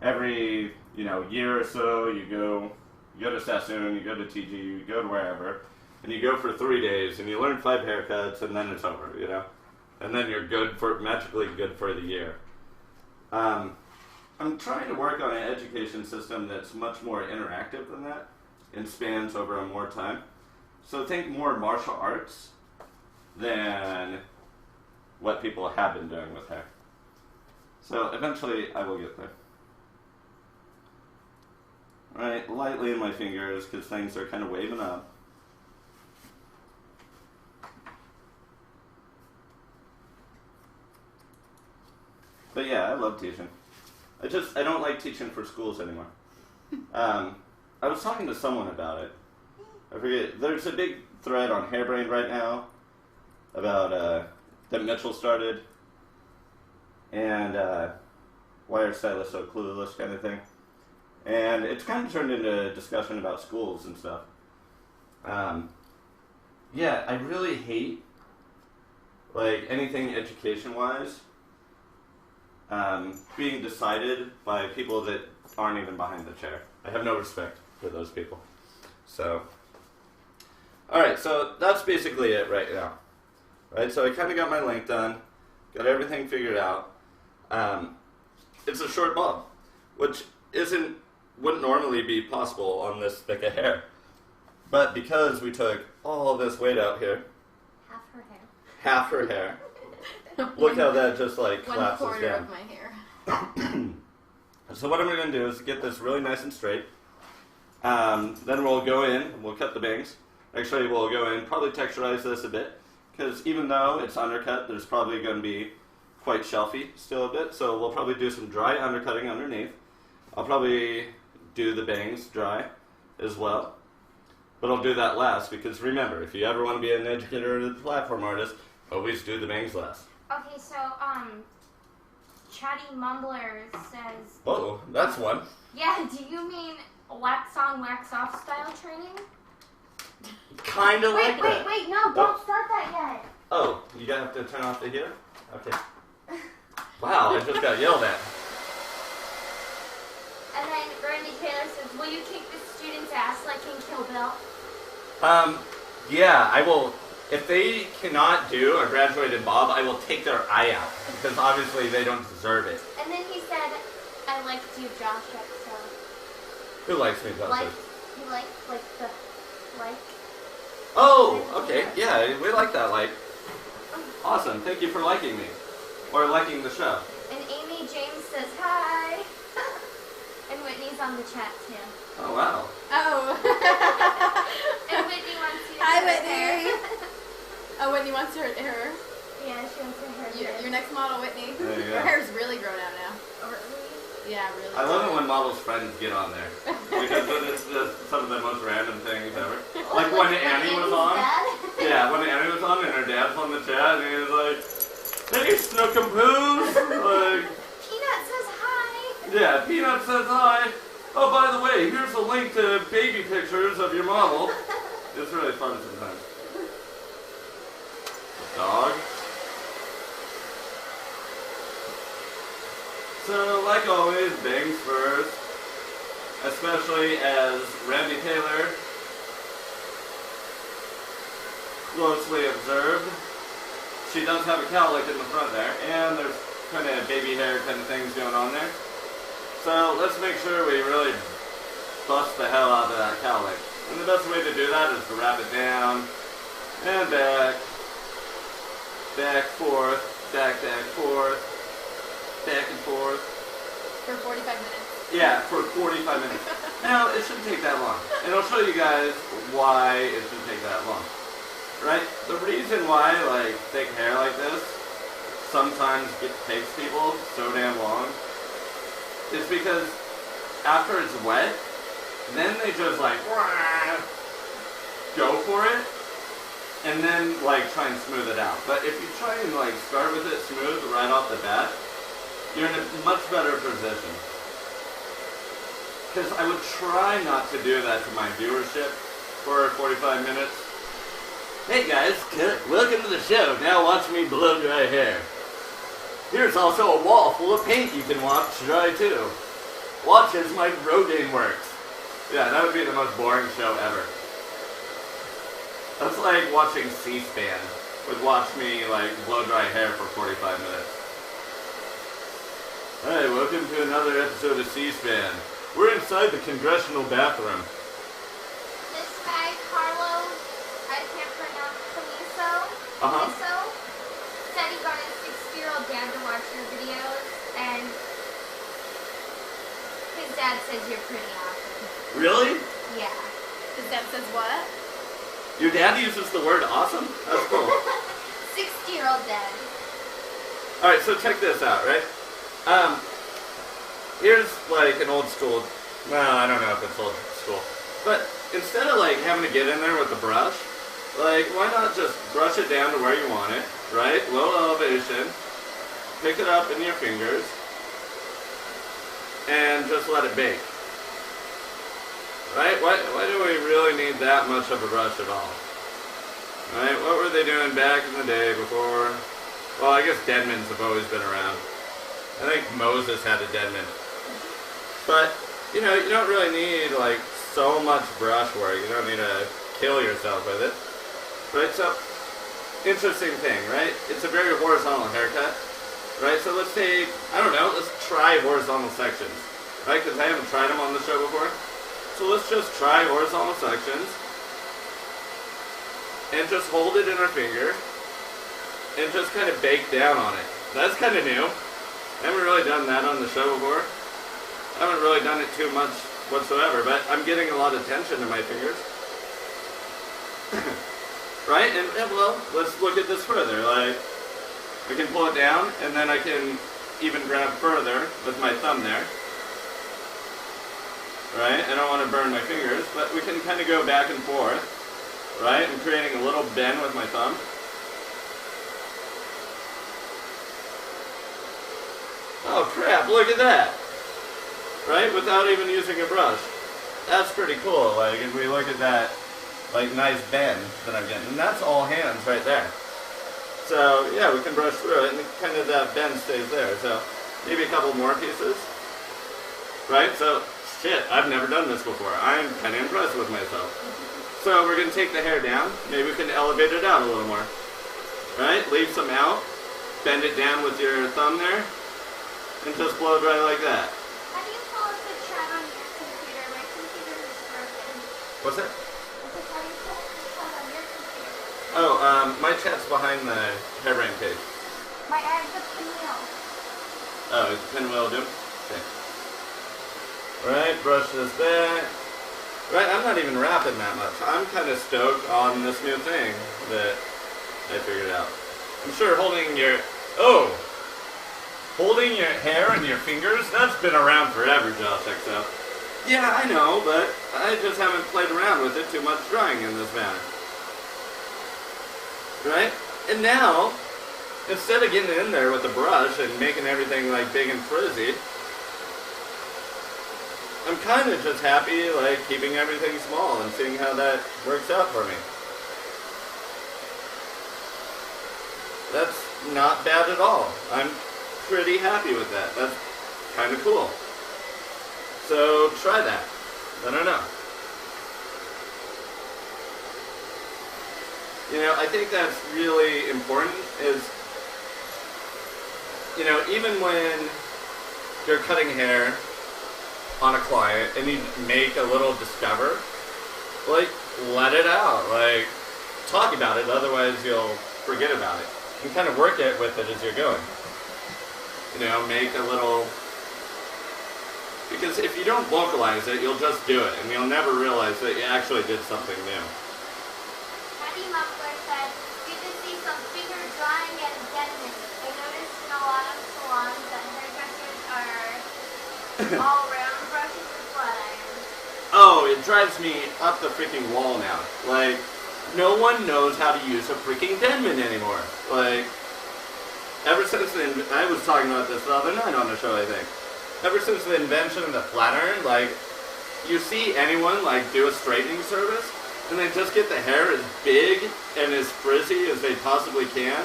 every year or so you go to Sassoon, you go to TG, you go to wherever, and you go for 3 days and you learn 5 haircuts, and then it's over, and then you're magically good for the year. I'm trying to work on an education system that's much more interactive than that and spans over more time. So think more martial arts than what people have been doing with hair. So eventually I will get there. Alright, lightly in my fingers because things are kind of waving up. But yeah, I love teaching. I don't like teaching for schools anymore. I was talking to someone about it. I forget, there's a big thread on Hairbrain right now about that Mitchell started, and why are stylists so clueless kind of thing. And it's kind of turned into a discussion about schools and stuff. Yeah, I really hate anything education-wise being decided by people that aren't even behind the chair. I have no respect for those people. So, alright, so that's basically it right now. Right, so I kind of got my length done, got everything figured out. It's a short bob, which wouldn't normally be possible on this thick of hair. But because we took all of this weight out here, half her hair, look how that just collapses 1/4 down. of my hair. So what I'm going to do is get this really nice and straight. Then we'll go in and we'll cut the bangs. Actually, we'll go in, probably texturize this a bit, because even though it's undercut, there's probably going to be quite shelfy still a bit. So we'll probably do some dry undercutting underneath. I'll probably do the bangs dry as well. But I'll do that last, because remember, if you ever want to be an educator or a platform artist, always do the bangs last. Okay, so, Chatty Mumbler says... Oh, that's one. Yeah, do you mean wax on, wax off style training? Kind of like that. Wait, no, don't start that yet. Oh, you gotta have to turn off the heater? Okay. Wow, I just got yelled at. And then Randy Taylor says, will you kick the student's ass like in Kill Bill? Yeah, I will. If they cannot do a graduated bob, I will take their eye out, because obviously they don't deserve it. And then he said, I liked you, JoshXO. Who likes me, Josh? He liked, the, Oh, okay, yeah, we like that, Awesome, thank you for liking me. or liking the show. And Amy James says hi. And Whitney's on the chat too. Oh, wow. Oh. And Whitney wants you to Hi, hurt Whitney. her. Oh, Whitney wants to hurt her. Yeah, she wants to hurt her. Your next model, Whitney. There you go. Her hair's really grown out now. Oh, really? Yeah, really. I love it when models' friends get on there. Because it's just some of the most random things ever. Like when Annie was on. Yeah, when Annie was on and her dad's on the chat and he was like, "Hey, Snook and Poos!" Like, Peanut says hi. yeah, Peanut says hi. Oh, by the way, here's a link to baby pictures of your model. It's really fun sometimes. Dog. So, like always, bangs first. Especially as Randy Taylor closely observed. She does have a cowlick in the front there, and there's kind of baby hair kind of things going on there. So let's make sure we really bust the hell out of that cowlick. And the best way to do that is to wrap it down, and back, forth, back, forth, back and forth. For 45 minutes. Yeah, for 45 minutes. Now, it shouldn't take that long. And I'll show you guys why it shouldn't take that long. Right? The reason why, like, thick hair like this sometimes takes people so damn long is because after it's wet, then they just, like, go for it, and then, like, try and smooth it out. But if you try and, like, start with it smooth right off the bat, you're in a much better position. Because I would try not to do that to my viewership for 45 minutes. Hey guys, welcome to the show. Now watch me blow dry hair. Here's also a wall full of paint you can watch dry too. Watch as my Rogaine works. Yeah, that would be the most boring show ever. That's like watching C-SPAN would watch me like blow dry hair for 45 minutes. Hey, welcome to another episode of C-SPAN. We're inside the congressional bathroom. This guy, Carlo, I can't pronounce Caliso, said he got his 60-year-old dad to watch your videos, and his dad says you're pretty awesome. Really? Yeah. His dad says what? Your dad uses the word awesome? That's cool. 60-year-old dad. Alright, so check this out, right? Here's like an old school, well, I don't know if it's old school, but instead of like having to get in there with the brush, like why not just brush it down to where you want it, right? Low elevation, pick it up in your fingers, and just let it bake. Right? Why do we really need that much of a brush at all? Right? What were they doing back in the day before? Well, I guess Deadmans have always been around. I think Moses had a Deadman. But, you know, you don't really need, like, so much brush work. You don't need to kill yourself with it. Right? So, interesting thing, right? It's a very horizontal haircut. Right? So let's take, I don't know, let's try horizontal sections. Right? Because I haven't tried them on the show before. So let's just try horizontal sections. And just hold it in our finger. And just kind of bake down on it. That's kind of new. I haven't really done that on the show before. I haven't really done it too much whatsoever, but I'm getting a lot of tension in my fingers. Right? And well, let's look at this further. Like, I can pull it down, and then I can even grab further with my thumb there. Right? I don't want to burn my fingers, but we can kind of go back and forth. Right? I'm creating a little bend with my thumb. Oh crap, look at that! Right? Without even using a brush. That's pretty cool. Like, if we look at that, like, nice bend that I'm getting. And that's all hands right there. So, yeah, we can brush through it, and kind of that bend stays there. So, maybe a couple more pieces. Right? So, shit, I've never done this before. I'm kind of impressed with myself. So, we're going to take the hair down. Maybe we can elevate it out a little more. Right? Leave some out. Bend it down with your thumb there. And just blow dry like that. How do you pull up the chat on your computer? My computer is broken. What's that? I said, how do you pull up the chat on your computer? Oh, my chat's behind the hairbrain page. My add the pinwheel. Oh, is the pinwheel do? Okay. Alright, brush this back. Right, I'm not even rapping that much. I'm kind of stoked on this new thing that I figured out. I'm sure holding your hair in your fingers, that's been around forever, JoshXO. Yeah, I know, but I just haven't played around with it too much drawing in this manner. Right? And now, instead of getting in there with a brush and making everything like big and frizzy, I'm kind of just happy like keeping everything small and seeing how that works out for me. That's not bad at all. I'm pretty happy with that. That's kind of cool. So try that. I don't know. You know, I think that's really important is, you know, even when you're cutting hair on a client and you make a little discover, like, let it out. Like, talk about it, otherwise you'll forget about it. You can kind of work it with it as you're going. You know, make a little... Because if you don't vocalize it, you'll just do it, and you'll never realize that you actually did something new. Patty Mumbler said, good to see some finger drawing and deadening. I noticed in a lot of salons that hairdressers are all round brushes with flat irons. Oh, it drives me up the freaking wall now. Like, no one knows how to use a freaking Denman anymore. Like, ever since then, I was talking about this the other night on the show, I think. Ever since the invention of the flat iron, like, you see anyone, like, do a straightening service, and they just get the hair as big and as frizzy as they possibly can,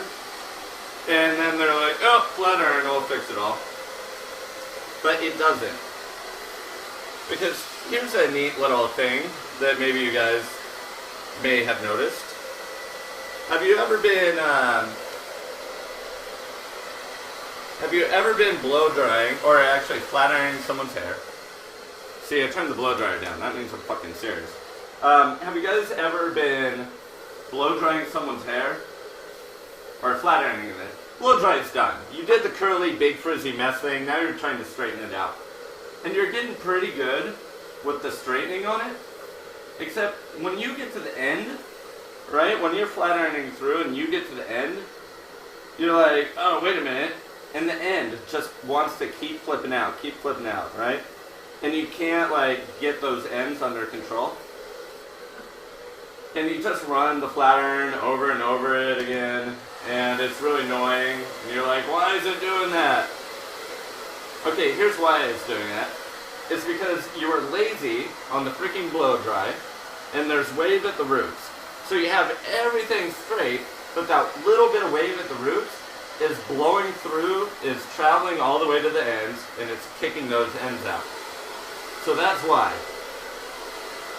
and then they're like, oh, flat iron will fix it all. But it doesn't. Because here's a neat little thing that maybe you guys may have noticed. Have you ever been blow drying, or actually flat ironing someone's hair? See, I turned the blow dryer down. That means I'm fucking serious. Have you guys ever been blow drying someone's hair? Or flat ironing it? Blow dry's done. You did the curly, big, frizzy mess thing. Now you're trying to straighten it out. And you're getting pretty good with the straightening on it. Except when you get to the end, right? When you're flat ironing through and you get to the end, you're like, oh, wait a minute. And the end just wants to keep flipping out, right? And you can't, like, get those ends under control. And you just run the flat iron over and over it again, and it's really annoying. And you're like, why is it doing that? Okay, here's why it's doing that. It's because you were lazy on the freaking blow dry, and there's wave at the roots. So you have everything straight, but that little bit of wave at the roots is blowing through, is traveling all the way to the ends, and it's kicking those ends out. So that's why.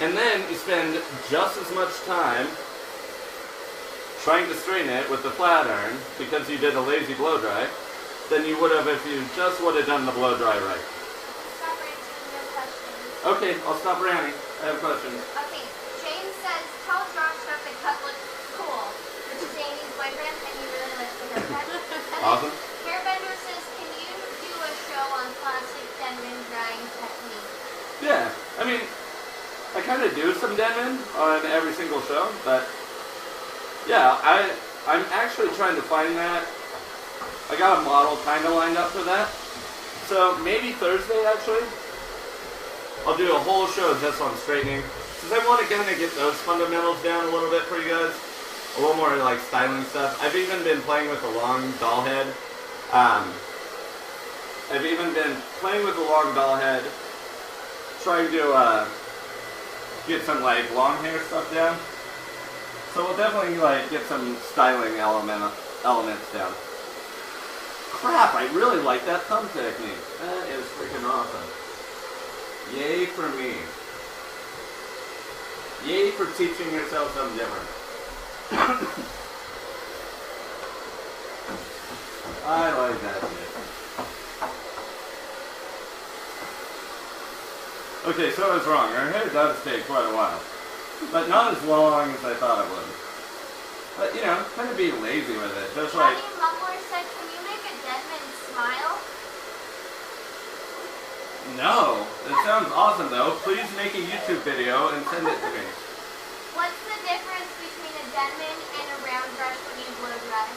And then you spend just as much time trying to straighten it with the flat iron, because you did a lazy blow dry, than you would have if you just would have done the blow dry right. Stop answering your questions. Okay, I'll stop ranting. I have questions. Okay, James says, tell Josh that the cut looks cool, which is Amy's boyfriend, and he really likes the haircut. Awesome. Hairbender says, can you do a show on classic Denman drying technique? Yeah, I mean, I kind of do some Denman on every single show, but yeah, I'm actually trying to find that. I got a model kind of lined up for that. So maybe Thursday, actually, I'll do a whole show just on straightening, because I want to kind of get those fundamentals down a little bit for you guys. A little more like styling stuff. I've even been playing with a long doll head. Trying to get some like long hair stuff down. So we'll definitely like get some styling elements down. Crap, I really like that thumb technique. That is freaking awesome. Yay for me. Yay for teaching yourself something different. I like that shit. Okay, so I was wrong. Our hair does take quite a while. But not as long as I thought it would. But, you know, kind of be lazy with it. Just like... Patty Mumbler said, can you No. It sounds awesome though. Please make a YouTube video and send it to me. What's the difference between a Denman and a round brush when you blow dry?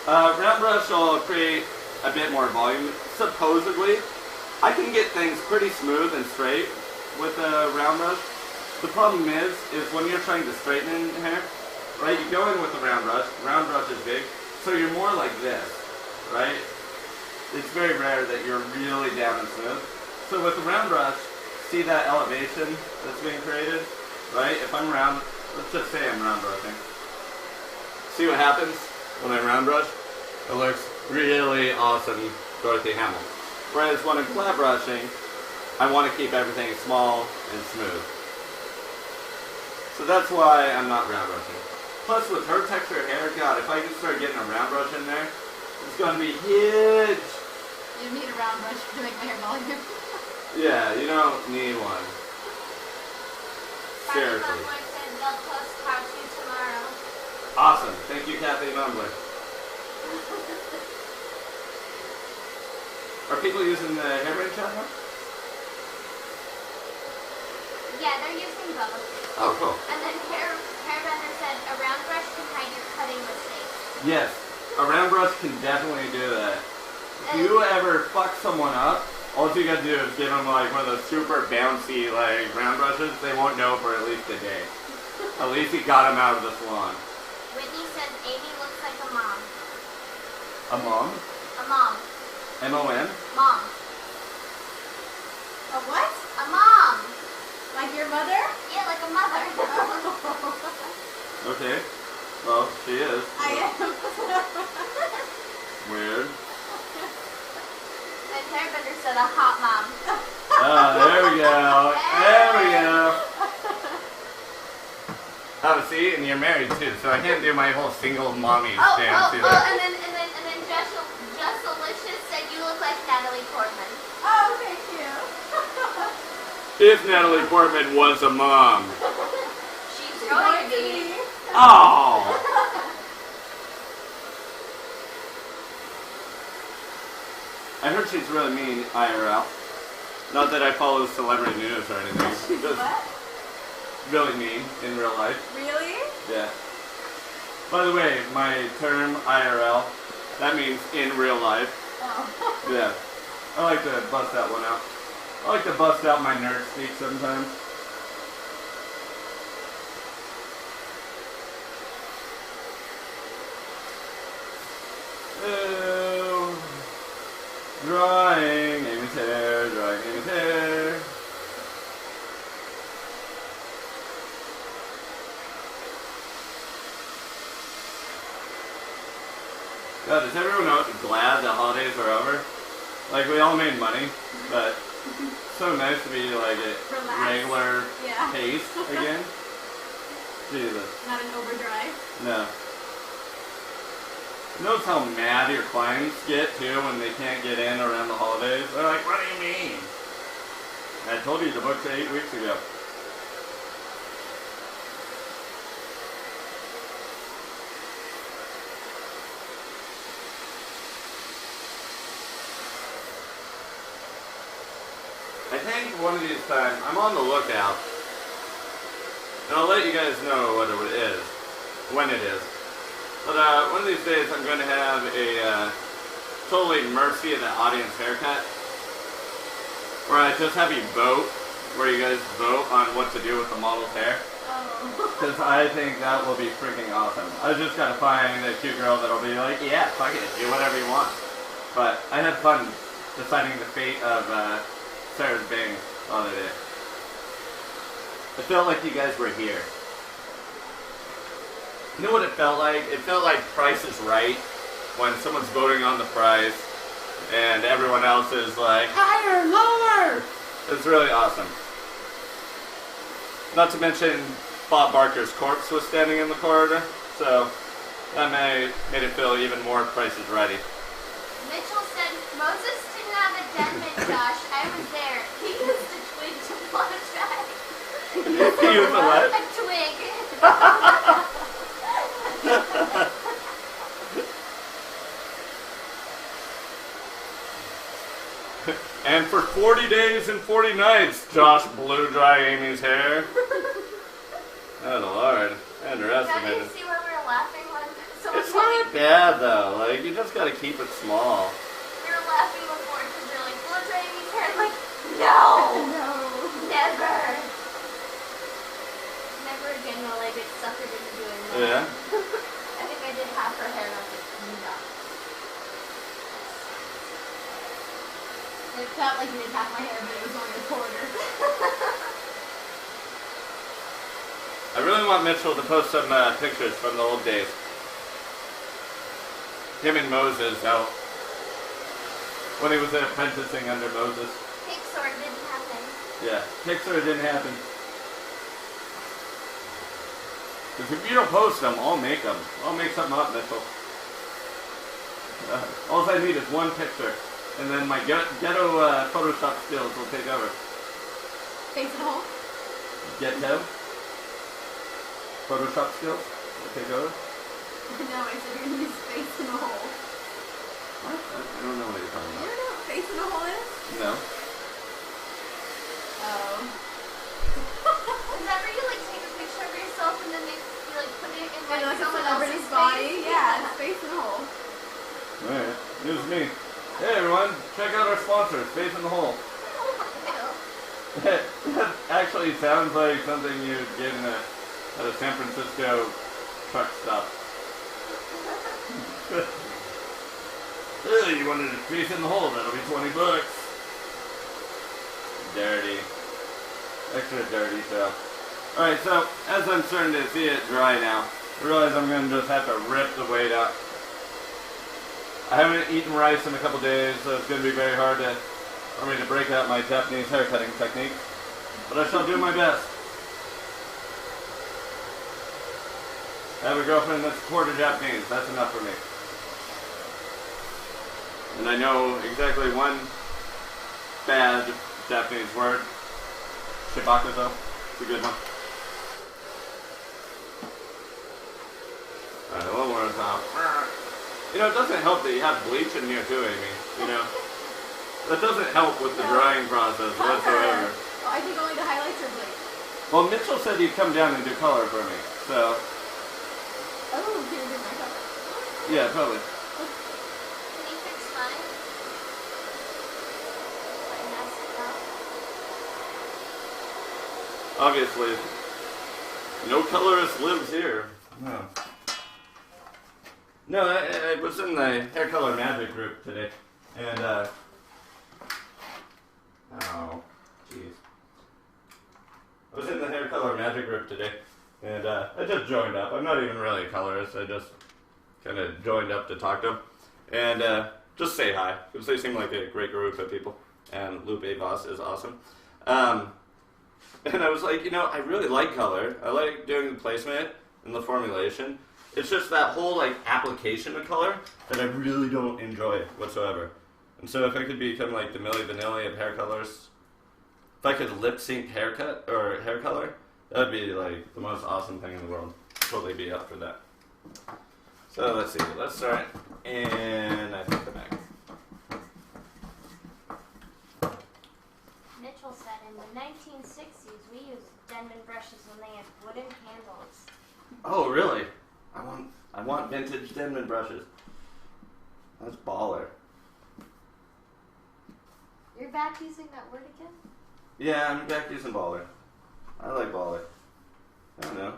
Round brush will create a bit more volume, supposedly. I can get things pretty smooth and straight with a round brush. The problem is when you're trying to straighten in hair, right, you go in with the round brush is big, so you're more like this, right? It's very rare that you're really down and smooth. So with the round brush, see that elevation that's being created, right? If I'm round, let's just say I'm round brushing. See what happens when I round brush? It looks really awesome, Dorothy Hamill. Whereas when I'm flat brushing, I want to keep everything small and smooth. So that's why I'm not round brushing. Plus with her texture hair, God, if I can start getting a round brush in there, it's going to be huge. You need a round brush to make my hair volume. Yeah, you don't need one. Seriously. Mumbler said they'll post how to tomorrow. Awesome. Thank you, Kathy Mumbler. Are people using the hairbrain chat now? Yeah, they're using both. Oh, cool. And then Hairbender said a round brush can hide your cutting mistakes. Yes, a round brush can definitely do that. If you ever fuck someone up, all you gotta do is give them like one of those super bouncy like round brushes. They won't know for at least a day. At least he got him out of the salon. Whitney says Amy looks like a mom. A mom? A mom. M-O-N? Mom. A what? A mom. Like your mother? Yeah, like a mother. Okay. Well, she is. I am. Weird. And Hairbender said a hot mom. There we go. There we go. Oh, see, and you're married too, so I can't do my whole single mommy stance either. And then Jessalicious said you look like Natalie Portman. Oh, thank you. If Natalie Portman was a mom. She's going to be. Oh. I heard she's really mean IRL. Not that I follow celebrity news or anything. She's Just what? really mean in real life. Really? Yeah. By the way, my term IRL, that means in real life. Oh. Yeah. I like to bust that one out. I like to bust out my nerd speak sometimes. Oh, drawing Amy's hair, drawing Amy's hair. God, is everyone glad the holidays are over? Like, we all made money, but it's so nice to be like at Relax. regular Yeah. pace again. Jesus. Not an overdrive. No. Notice how mad your clients get too when they can't get in around the holidays? They're like, what do you mean? I told you to book 8 weeks ago. I think one of these times, I'm on the lookout, and I'll let you guys know what it is, when it is. But one of these days I'm going to have a totally mercy of the audience haircut, where I just have you vote, where you guys vote on what to do with the model's hair. Because I think that will be freaking awesome. I just got to find a cute girl that'll be like, yeah, fuck it, do whatever you want. But I had fun deciding the fate of Sarah's bangs the other day. I felt like you guys were here. You know what it felt like? It felt like Price is Right when someone's voting on the price and everyone else is like, higher, lower! It's really awesome. Not to mention Bob Barker's corpse was standing in the corridor, so that made it feel even more Price is Righty. Mitchell said, Moses didn't have a Denman, Josh. I was there. He used a twig to blow dry. He used a what? A twig. And for 40 days and 40 nights, Josh blew dry Amy's hair. Oh Lord, I Now do underestimated. you see why we were laughing when someone It's told me not bad though. Like you just gotta keep it small. we were laughing before because they're like, blow dry Amy's hair. I'm like, no, No. never. Never again will I get suckered into doing that. Yeah. I think I did half her hair and I was like, no. It felt like you did half my hair, but it was only a quarter. I really want Mitchell to post some pictures from the old days. Him and Moses out when he was apprenticing under Moses. Pixar didn't happen. Yeah, Pixar didn't happen. Because if you don't post them, I'll make them. I'll make something up, Mitchell. All I need is one picture, and then my ghetto Photoshop skills will take over. Face in a hole? Ghetto Photoshop skills will take over. No, I said you're gonna use face in a hole. What? I don't know what you're talking You about. don't know what face in a hole is? No. Oh. Is that where you like take a picture of yourself and then you like put it in like Like a someone celebrity's else's body? face? Yeah, it's face in a hole. Alright, news me. Hey everyone, check out our sponsor, Face in the Hole. Ew. That actually sounds like something you'd get in at a San Francisco truck stop. Oh, you wanted to face in the hole, that'll be $20. Dirty. Extra dirty stuff. Alright, so as I'm starting to see it dry now, I realize I'm going to just have to rip the weight up. I haven't eaten rice in a couple days, so it's going to be very hard for me to break out my Japanese haircutting technique. But I shall do my best. I have a girlfriend that's quarter Japanese. That's enough for me. And I know exactly one bad Japanese word. Shibakuzo. It's a good one. Alright, one more time. You know, it doesn't help that you have bleach in here too, Amy. You know? That doesn't help with the drying process whatsoever. Oh, I think only the highlights are bleach. Well, Mitchell said he'd come down and do color for me. So, Oh, can you do my cover? yeah, totally. Can you fix mine? I messed it up. Obviously, no colorist lives here. No. No, I was in the hair color magic group today, and oh, jeez. I was in the hair color magic group today, and I just joined up. I'm not even really a colorist. I just kind of joined up to talk to them, and just say hi, because they seem like a great group of people, and Lupe Voss is awesome. And I was like, you know, I really like color. I like doing the placement and the formulation. It's just that whole, like, application of color that I really don't enjoy whatsoever. And so if I could become, like, the Milli Vanilli of hair colors, if I could lip-sync haircut, or hair color, that would be, like, the most awesome thing in the world. Totally be up for that. So, let's see. Let's start. And I think the back. Mitchell said in the 1960s we used Denman brushes when they had wooden handles. Oh, really? I want vintage Denman brushes. That's baller. You're back using that word again? Yeah, I'm back using baller. I like baller. I don't know.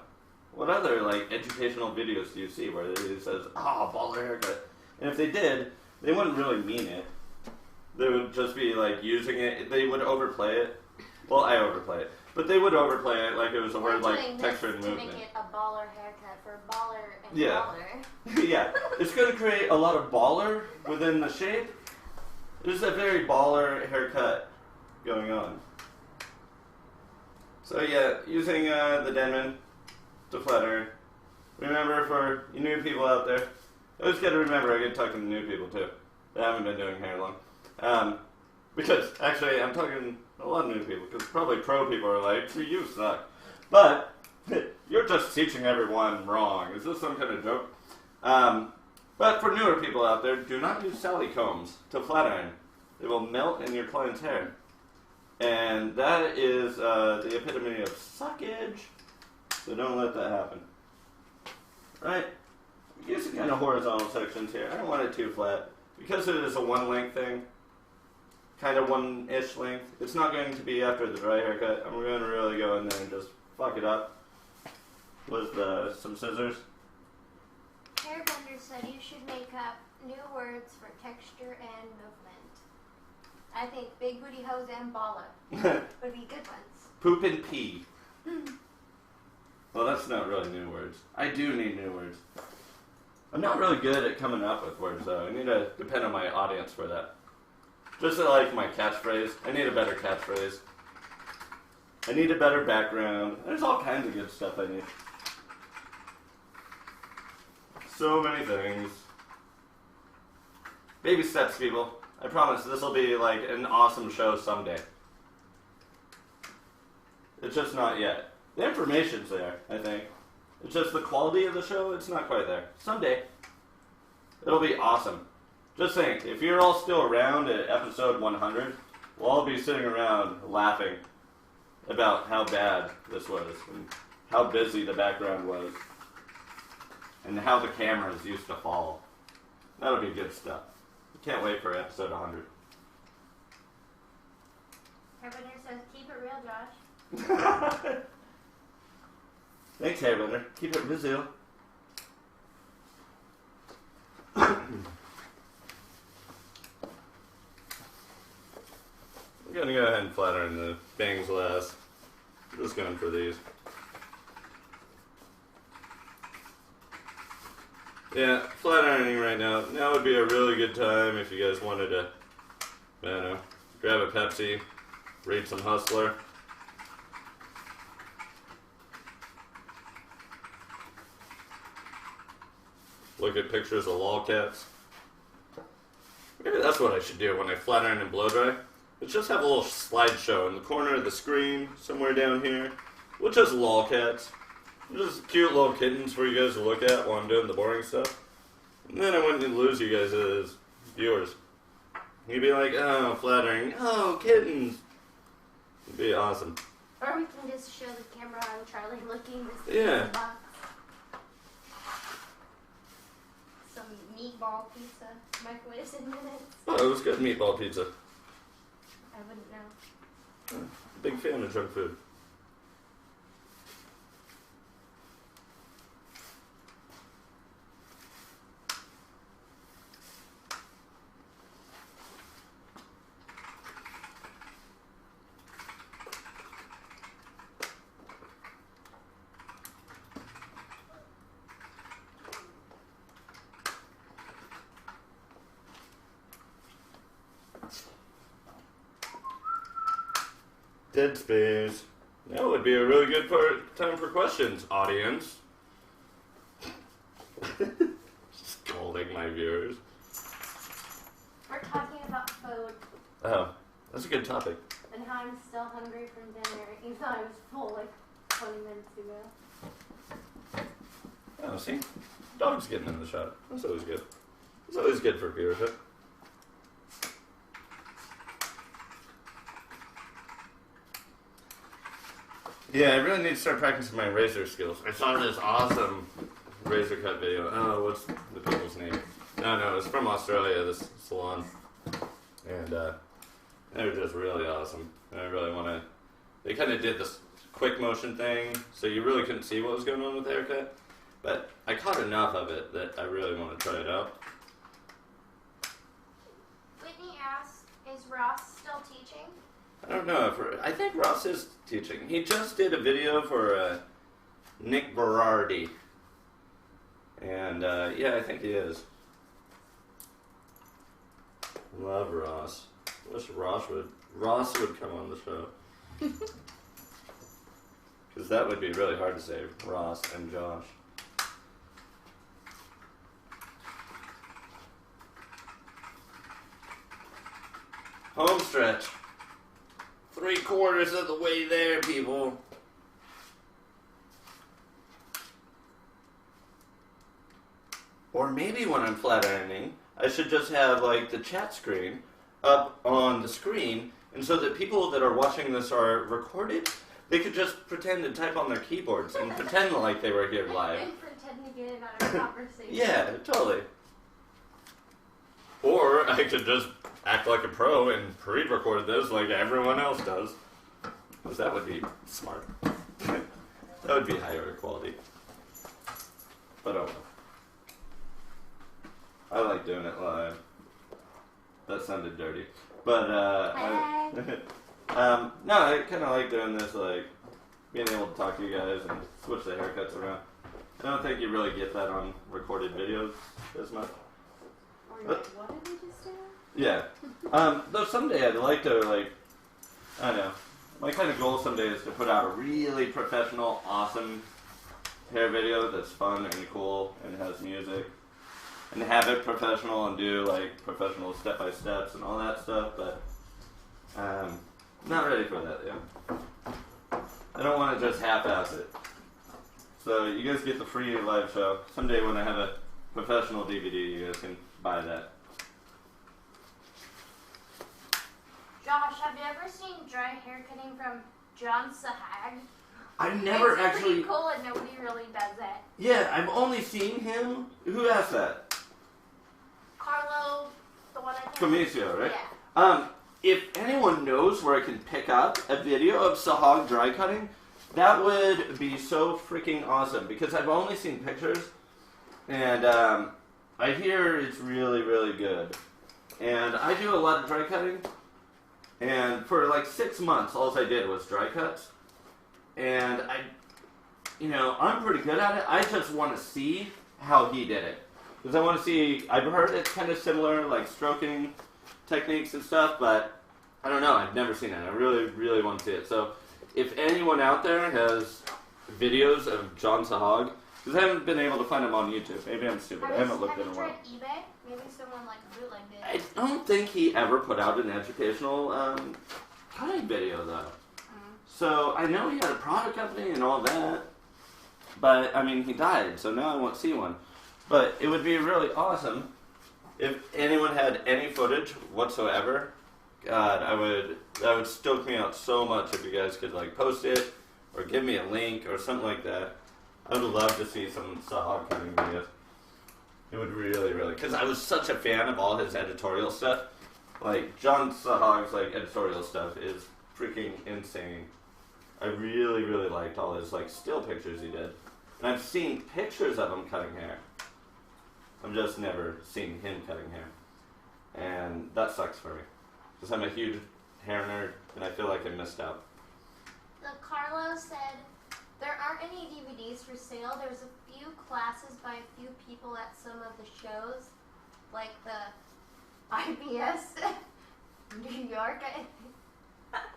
What other, like, educational videos do you see where it says, oh, baller haircut? And if they did, they wouldn't really mean it. They would just be, like, using it. They would overplay it. Well, I overplay it. But they would overplay it like it was a word like texture and to movement. make it a baller haircut for baller and Yeah. baller. Yeah, it's going to create a lot of baller within the shape. There's a very baller haircut going on. So yeah, using the Denman to flatter. Remember, for you new people out there, I always got to remember I get to talk to the new people too. That haven't been doing hair long. Because actually I'm talking a lot of new people, because probably pro people are like, you suck. But you're just teaching everyone wrong. Is this some kind of joke? But for newer people out there, do not use Sally combs to flat iron. It will melt in your client's hair. And that is the epitome of suckage. So don't let that happen. Right? Using kind of horizontal sections here. I don't want it too flat. Because it is a one length thing, kind of one-ish length, it's not going to be after the dry haircut. And we're going to really go in there and just fuck it up with some scissors. Hairbender said you should make up new words for texture and movement. I think big booty hose and baller would be good ones. Poop and pee. Well, that's not really new words. I do need new words. I'm not really good at coming up with words, though. I need to depend on my audience for that. Just like my catchphrase. I need a better catchphrase. I need a better background. There's all kinds of good stuff I need. So many things. Baby steps, people. I promise this will be like an awesome show someday. It's just not yet. The information's there, I think. It's just the quality of the show, it's not quite there. Someday. It'll be awesome. Just think, if you're all still around at episode 100, we'll all be sitting around laughing about how bad this was, and how busy the background was, and how the cameras used to fall. That'll be good stuff. Can't wait for episode 100. Hairbender says, keep it real, Josh. Thanks, Hairbender. Keep it real. I'm gonna go ahead and flat iron the bangs last. I'm just going for these. Yeah, flat ironing right now. Now would be a really good time if you guys wanted to, I don't know, grab a Pepsi, read some Hustler. Look at pictures of lolcats. Maybe that's what I should do when I flat iron and blow dry. Let's just have a little slideshow in the corner of the screen, somewhere down here. With just lolcats. Just cute little kittens for you guys to look at while I'm doing the boring stuff. And then I wouldn't lose you guys as viewers. You'd be like, oh, flat ironing. Oh, kittens. It'd be awesome. Or we can just show the camera on Charlie looking this Yeah. box. Some meatball pizza, microwaves in minutes. Oh, it was good meatball pizza. I wouldn't know. Big fan of junk food. Dead space. That would be a really good time for questions, audience. Scolding my viewers. We're talking about food Oh, that's a good topic. and how I'm still hungry from dinner, even though I was full like 20 minutes ago. Oh, see? Dog's getting in the shot. That's always good. It's always good for viewership. Yeah, I really need to start practicing my razor skills. I saw this awesome razor cut video. Oh, what's the people's name? No, it's from Australia, this salon. And they were just really awesome. I really want to... They kind of did this quick motion thing, so you really couldn't see what was going on with the haircut. But I caught enough of it that I really want to try it out. Whitney asked, is Ross still teaching? I don't know. I think Ross is teaching. He just did a video for Nick Berardi. And, yeah, I think he is. Love Ross. Wish Ross would come on the show. Because that would be really hard to say, Ross and Josh. Home stretch. 3/4 of the way there, people. Or maybe when I'm flat ironing, I should just have like the chat screen up on the screen, and so that people that are watching this are recorded, they could just pretend to type on their keyboards and pretend like they were here live. And pretend to get in on our conversation. Yeah, totally. Or I could just act like a pro and pre-record this like everyone else does. Because that would be smart. That would be higher quality. But oh well. I like doing it live. That sounded dirty. But, no, I kind of like doing this, like, being able to talk to you guys and switch the haircuts around. I don't think you really get that on recorded videos as much. What did we just do? Yeah. Though someday I'd like to, like, I don't know. My kind of goal someday is to put out a really professional, awesome hair video that's fun and cool and has music. And have it professional and do, like, professional step-by-steps and all that stuff, but not ready for that yet. I don't want to just half-ass it. So you guys get the free live show. Someday when I have a professional DVD, you guys can buy that. Josh, have you ever seen dry hair cutting from John Sahag? I've never it's actually... pretty cool and nobody really does it. Yeah, I've only seen him. Who asked that? Carlo, the one I think. Comicio, right? Yeah. If anyone knows where I can pick up a video of Sahag dry cutting, that would be so freaking awesome, because I've only seen pictures, and I hear it's really, really good. And I do a lot of dry cutting, and for like 6 months, all I did was dry cuts, and I'm pretty good at it. I just want to see how he did it. Because I want to see, I've heard it's kind of similar, like stroking techniques and stuff, but I don't know, I've never seen it. I really, really want to see it. So, if anyone out there has videos of John Sahag, because I haven't been able to find them on YouTube. Maybe I'm stupid. I haven't looked in a while. Have you tried eBay? Maybe someone like bootlegged it. I don't think he ever put out an educational cutting video, though. So, I know he had a product company and all that, but, I mean, he died, so now I won't see one. But it would be really awesome if anyone had any footage whatsoever. God, that would stoke me out so much if you guys could like post it or give me a link or something like that. I would love to see some Sahag cutting videos. It would really, really, because I was such a fan of all his editorial stuff. Like John Sahag's like editorial stuff is freaking insane. I really, really liked all his like still pictures he did, and I've seen pictures of him cutting hair. I've just never seen him cutting hair. And that sucks for me. Because I'm a huge hair nerd, and I feel like I missed out. The Carlo said, there aren't any DVDs for sale. There's a few classes by a few people at some of the shows. Like the IBS New York.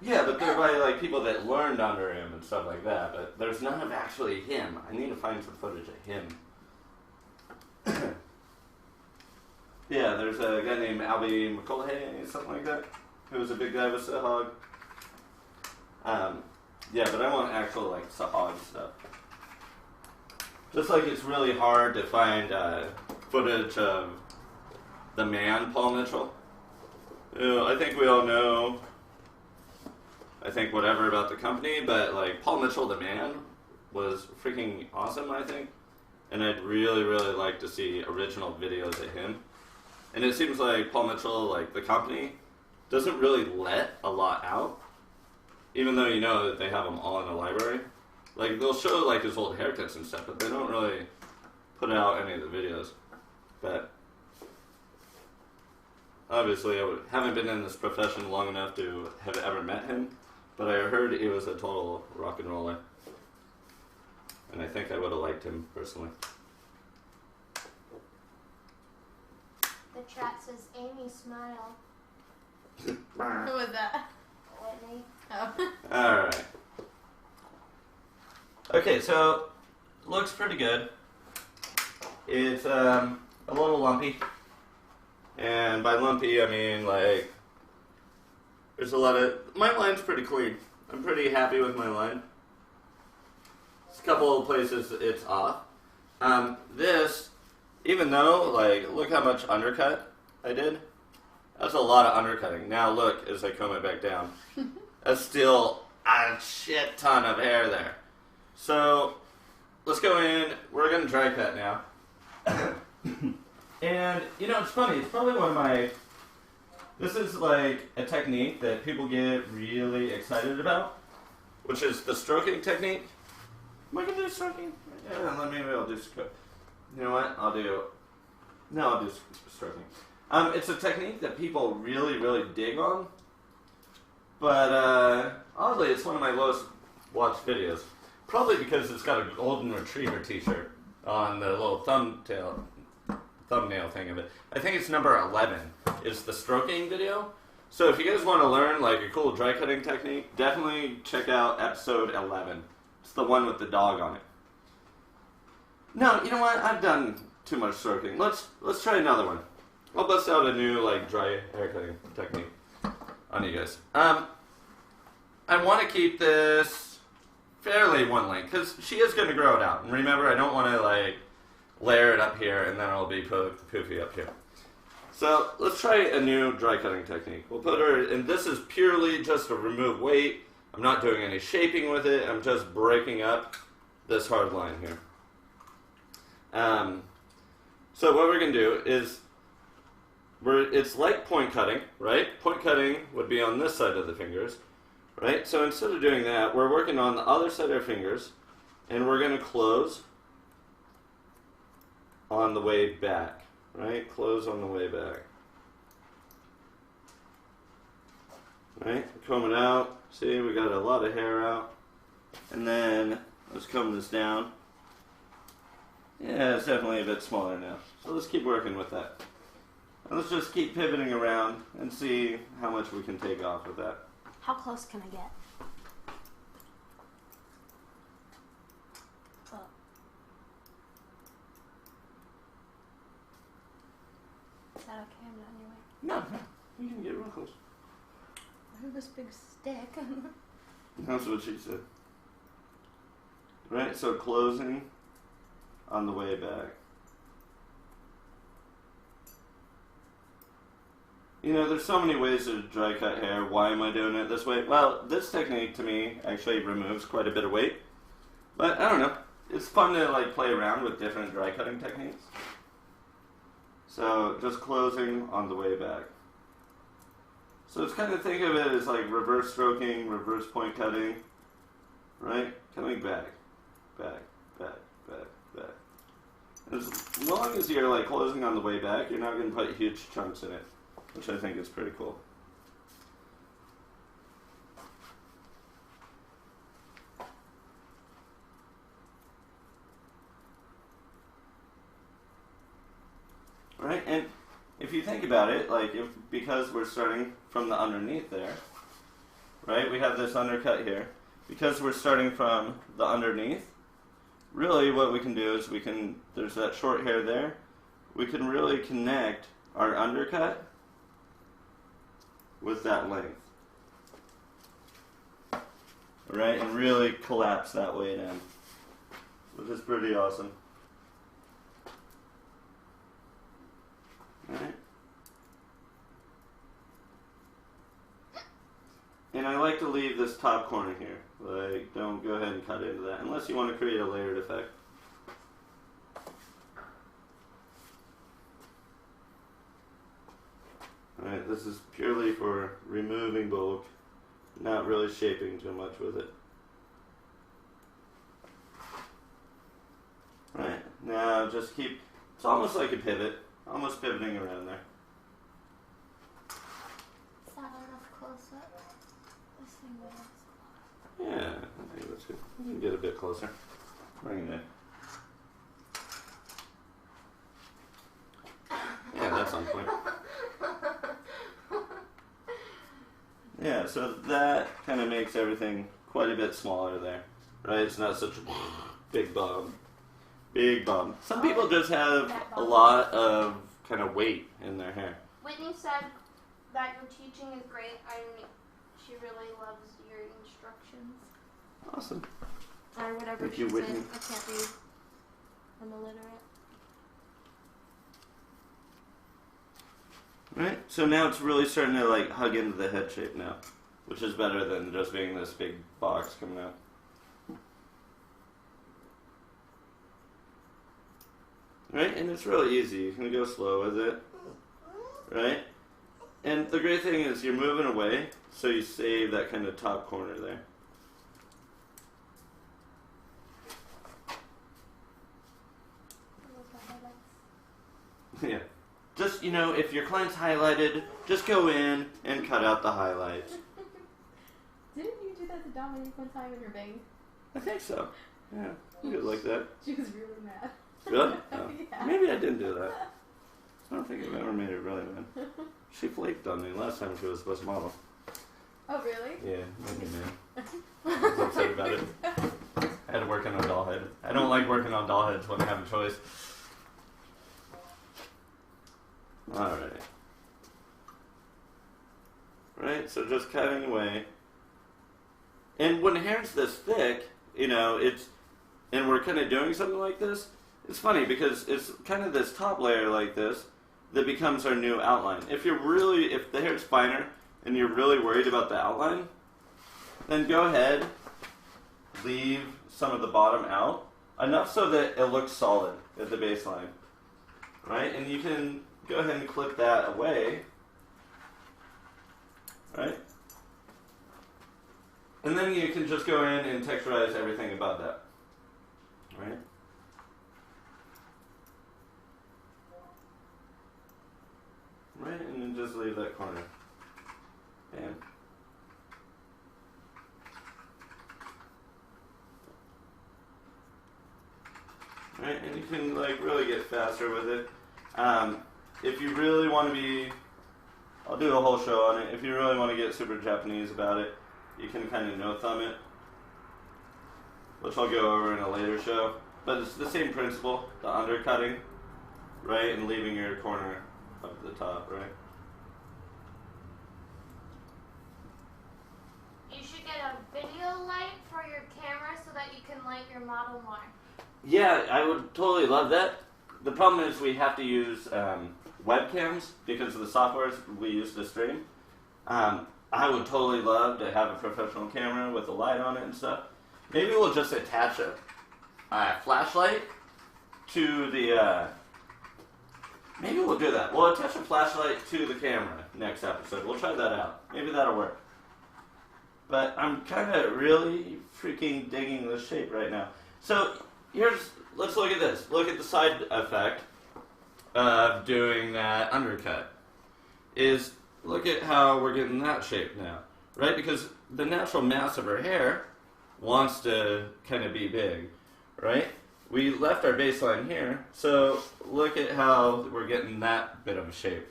Yeah, but they're by like people that learned under him and stuff like that. But there's none of actually him. I need to find some footage of him. Yeah, there's a guy named Albie McCullough, something like that, who was a big guy with Sahag. Yeah, but I want actual, like, Sahag stuff. Just like it's really hard to find footage of the man, Paul Mitchell. I think we all know, I think whatever about the company, but, like, Paul Mitchell, the man, was freaking awesome, I think. And I'd really, really like to see original videos of him. And it seems like Paul Mitchell, like the company, doesn't really let a lot out. Even though you know that they have them all in the library. Like, they'll show like his old haircuts and stuff, but they don't really put out any of the videos. But obviously I haven't been in this profession long enough to have ever met him. But I heard he was a total rock and roller. And I think I would have liked him personally. The chat says, Amy, smile. Who was that? Whitney. Oh. Alright. Okay, so, looks pretty good. It's a little lumpy. And by lumpy, I mean, like, there's a lot of... My line's pretty clean. I'm pretty happy with my line. There's a couple of places it's off. This... Even though, like, look how much undercut I did. That's a lot of undercutting. Now look, as I comb it back down, that's still a shit ton of hair there. So let's go in. We're gonna dry cut now. And you know, it's funny. It's probably one of my. This is like a technique that people get really excited about, which is the stroking technique. Am I gonna do stroking? Yeah, maybe I'll do. You know what? I'll do stroking. It's a technique that people really, really dig on, but oddly, it's one of my lowest watched videos. Probably because it's got a golden retriever T-shirt on the little thumbnail thing of it. I think it's number 11 is the stroking video. So if you guys want to learn like a cool dry cutting technique, definitely check out episode 11. It's the one with the dog on it. No, you know what? I've done too much stroking. Let's try another one. I'll bust out a new like dry hair cutting technique on you guys. I want to keep this fairly one length because she is going to grow it out. And remember, I don't want to like layer it up here and then it'll be poofy up here. So let's try a new dry cutting technique. We'll put her, and this is purely just to remove weight. I'm not doing any shaping with it. I'm just breaking up this hard line here. So what we're going to do is, it's like point cutting, right? Point cutting would be on this side of the fingers, right? So instead of doing that, we're working on the other side of our fingers, and we're going to close on the way back, right? Close on the way back. Right? Comb it out. See, we got a lot of hair out. And then, let's comb this down. Yeah, it's definitely a bit smaller now. So let's keep working with that. And let's just keep pivoting around and see how much we can take off with that. How close can I get? Oh. Is that okay? I'm not in your way. No, you can get real close. I have this big stick. That's what she said. Right, so closing on the way back. You know, there's so many ways to dry cut hair. Why am I doing it this way? Well, this technique to me actually removes quite a bit of weight. But I don't know. It's fun to like play around with different dry cutting techniques. So just closing on the way back. So it's kind of think of it as like reverse stroking, reverse point cutting, right? Coming back, back, back, back, back. As long as you're like closing on the way back, you're not going to put huge chunks in it, which I think is pretty cool. Right, and if you think about it, like because we're starting from the underneath there, right? We have this undercut here. Because we're starting from the underneath, really what we can do is there's that short hair there, we can really connect our undercut with that length. Right, and really collapse that weight in, which is pretty awesome. Right. And I like to leave this top corner here. Like, don't go ahead and cut into that unless you want to create a layered effect. Alright, this is purely for removing bulk, not really shaping too much with it. Right, now just keep, it's almost like a pivot, almost pivoting around there. Is that enough close up? This thing was close. Yeah, I think that's good. We can get a bit closer. Bring it in. Yeah, that's on point. Yeah, so that kind of makes everything quite a bit smaller there, right? It's not such a big bump. Big bump. Some people just have a lot of kind of weight in their hair. Whitney said that your teaching is great and she really loves your instructions. Awesome. Or whatever Thank you, she Whitney. said. I can't read. I'm illiterate. Right? So now it's really starting to like hug into the head shape now, which is better than just being this big box coming out. Right? And it's really easy. You can go slow with it. Right? And the great thing is you're moving away, so you save that kind of top corner there. Yeah. Just, if your client's highlighted, just go in and cut out the highlights. Didn't you do that to Dominique one time in her bang? I think so. Yeah, good like that. She was really mad. Really? Oh. Yeah. Maybe I didn't do that. I don't think I've ever made her really mad. She flaked on me last time she was supposed to model. Oh, really? Yeah, maybe mad. I was upset about it. I had to work on a doll head. I don't like working on doll heads when I have a choice. Alright. Right, so just cutting away. And when hair's this thick, and we're kind of doing something like this, it's funny because it's kind of this top layer like this that becomes our new outline. If the hair's finer and you're really worried about the outline, then go ahead, leave some of the bottom out, enough so that it looks solid at the baseline. Right, and you can go ahead and clip that away, right? And then you can just go in and texturize everything about that, right? Right, and then just leave that corner. Bam. Right, and you can really get faster with it. If you really want to be, I'll do a whole show on it. If you really want to get super Japanese about it, you can kind of no-thumb it, which I'll go over in a later show. But it's the same principle, the undercutting, right, and leaving your corner up at the top, right? You should get a video light for your camera so that you can light your model more. Yeah, I would totally love that. The problem is we have to use webcams because of the software we use to stream. I would totally love to have a professional camera with a light on it and stuff. Maybe we'll just attach a flashlight to the... maybe we'll do that. We'll attach a flashlight to the camera next episode. We'll try that out. Maybe that'll work. But I'm kind of really freaking digging this shape right now. So let's look at this. Look at the side effect of doing that undercut. Look at how we're getting that shape now, right? Because the natural mass of her hair wants to kind of be big, right? We left our baseline here, so look at how we're getting that bit of a shape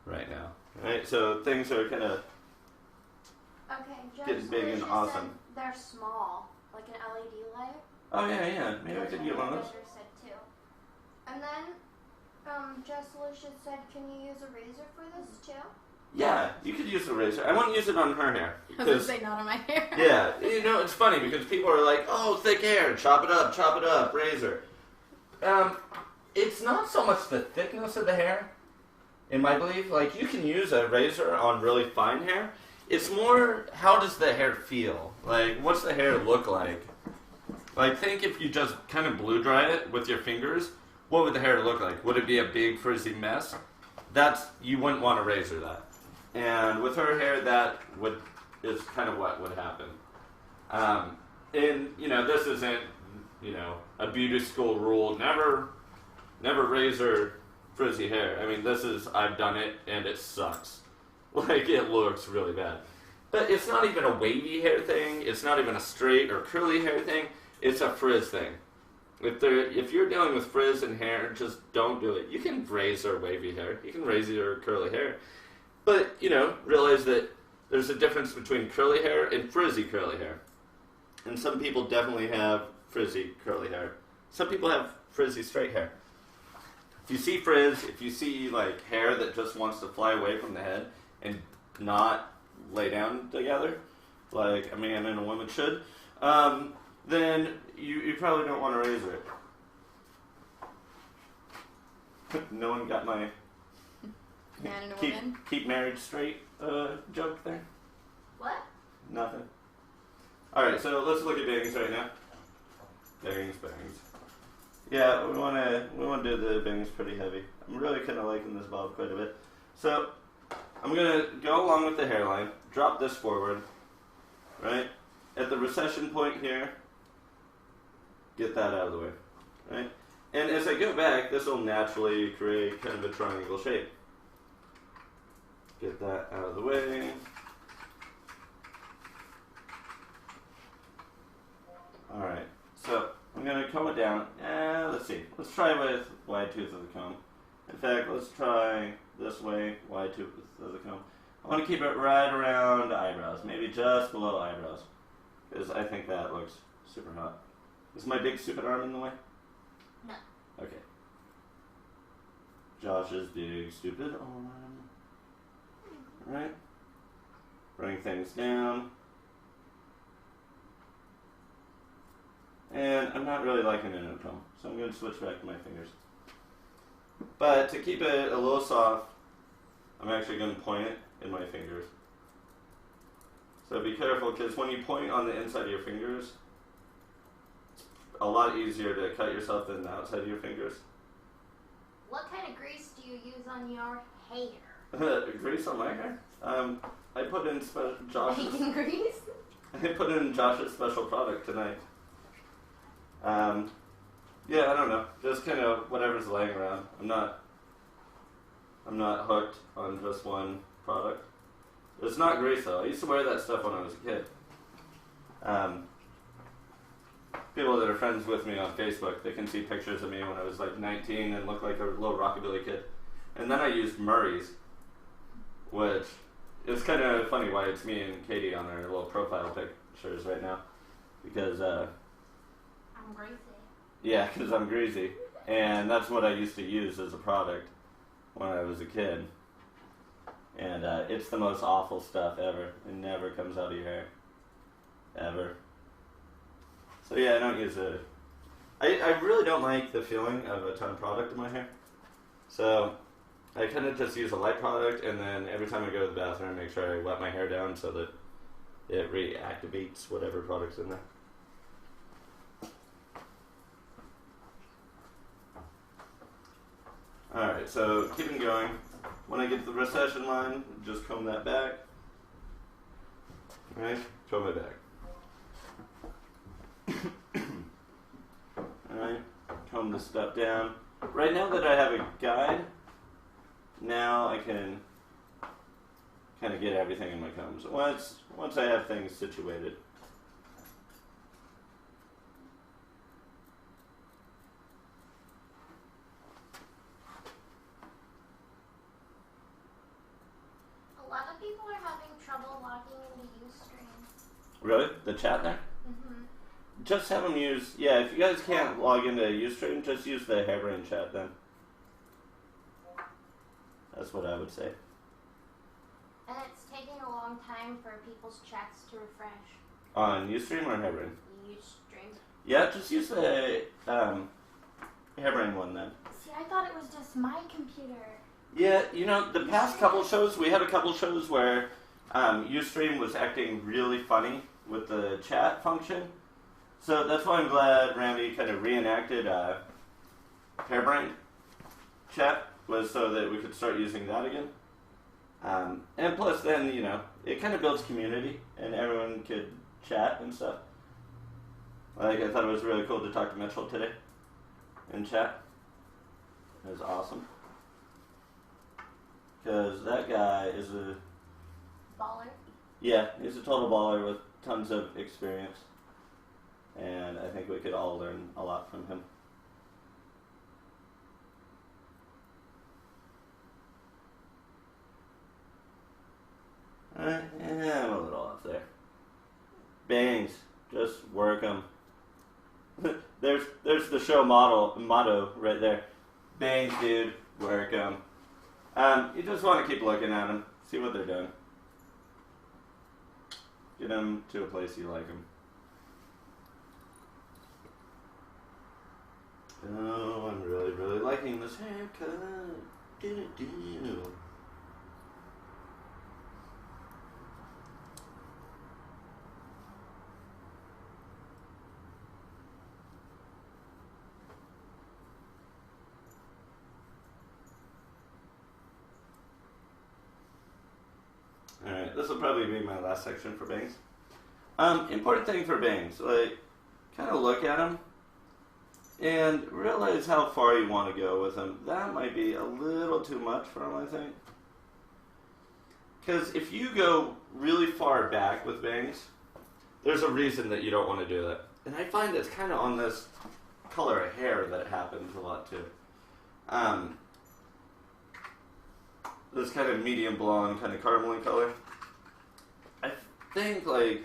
right now, right? So things are kind of getting big and awesome. They're small, like an LED light. Oh yeah. Maybe we could get one of those. Said too. And then, Jess Lucia said, "Can you use a razor for this too?" Yeah, you could use a razor. I won't use it on her hair. I was going to say not on my hair. Yeah, it's funny because people are like, oh, thick hair, chop it up, razor. It's not so much the thickness of the hair, in my belief. You can use a razor on really fine hair. It's more, how does the hair feel? What's the hair look like? Think if you just kind of blow dry it with your fingers, what would the hair look like? Would it be a big frizzy mess? You wouldn't want to razor that. And with her hair, is kind of what would happen. And, this isn't, a beauty school rule. Never razor frizzy hair. I mean, I've done it, and it sucks. It looks really bad. But it's not even a wavy hair thing. It's not even a straight or curly hair thing. It's a frizz thing. If you're dealing with frizz and hair, just don't do it. You can razor wavy hair. You can razor curly hair. But, realize that there's a difference between curly hair and frizzy curly hair. And some people definitely have frizzy curly hair. Some people have frizzy straight hair. If you see frizz, if you see, hair that just wants to fly away from the head and not lay down together, like a man and a woman should, then you probably don't want to razor it. No one got my Man and a woman. Keep marriage straight joke there? What? Nothing. Alright, so let's look at bangs right now. Bangs. Yeah, we wanna do the bangs pretty heavy. I'm really kinda liking this bob quite a bit. So I'm gonna go along with the hairline, drop this forward, right? At the recession point here, get that out of the way, right? And as I go back, this will naturally create kind of a triangle shape. Get that out of the way. Alright, so I'm going to comb it down. Let's see. Let's try with wide tooth of the comb. In fact, let's try this way, wide tooth of the comb. I want to keep it right around eyebrows, maybe just below eyebrows, because I think that looks super hot. Is my big stupid arm in the way? No. Okay. Josh's big stupid arm. Alright. Bring things down. And I'm not really liking it in a comb, so I'm going to switch back to my fingers. But to keep it a little soft, I'm actually going to point it in my fingers. So be careful, because when you point on the inside of your fingers, it's a lot easier to cut yourself than the outside of your fingers. What kind of grease do you use on your hair? Grease on my hair? I put in Josh's. Bacon grease? I put in Josh's special product tonight. Yeah, I don't know. Just kind of whatever's laying around. I'm not hooked on just one product. It's not grease though. I used to wear that stuff when I was a kid. People that are friends with me on Facebook, they can see pictures of me when I was like 19 and looked like a little rockabilly kid. And then I used Murray's, which is kind of funny why it's me and Katie on our little profile pictures right now. Because, I'm greasy. yeah, because I'm greasy. And that's what I used to use as a product when I was a kid. And it's the most awful stuff ever. It never comes out of your hair. Ever. So yeah, I don't use it. I really don't like the feeling of a ton of product in my hair. So I kind of just use a light product, and then every time I go to the bathroom, I make sure I wet my hair down so that it reactivates whatever product's in there. Alright, so keeping going. When I get to the recession line, just comb that back. Alright, comb it back. Alright, comb this stuff down. Right now that I have a guide, now I can kind of get everything in my combs. Once I have things situated. A lot of people are having trouble logging into Ustream. Really? The chat there? Mm-hmm. Just have them use, yeah, if you guys can't log into Ustream, just use the Hairbrain chat then. That's what I would say. And it's taking a long time for people's chats to refresh. On Ustream or Hairbrain? Ustream. Yeah, just use the Hairbrain one then. See, I thought it was just my computer. Yeah, you know, the past couple shows, we had a couple shows where Ustream was acting really funny with the chat function. So that's why I'm glad Randy kind of reenacted Hairbrain chat, was so that we could start using that again. And plus then, you know, it kind of builds community and everyone could chat and stuff. Like, I thought it was really cool to talk to Mitchell today in chat. It was awesome. Because that guy is a... Baller. Yeah, he's a total baller with tons of experience. And I think we could all learn a lot from him. Yeah, I'm a little off there. Bangs, just work them. there's the show motto right there. Bangs, dude, work them. You just want to keep looking at them, see what they're doing. Get them to a place you like them. Oh, I'm really, really liking this haircut. Alright, this will probably be my last section for bangs. Important thing for bangs, like, kind of look at them and realize how far you want to go with them. That might be a little too much for them, I think. Because if you go really far back with bangs, there's a reason that you don't want to do that. And I find it's kind of on this color of hair that happens a lot too. This kind of medium blonde, kind of caramely color. I think like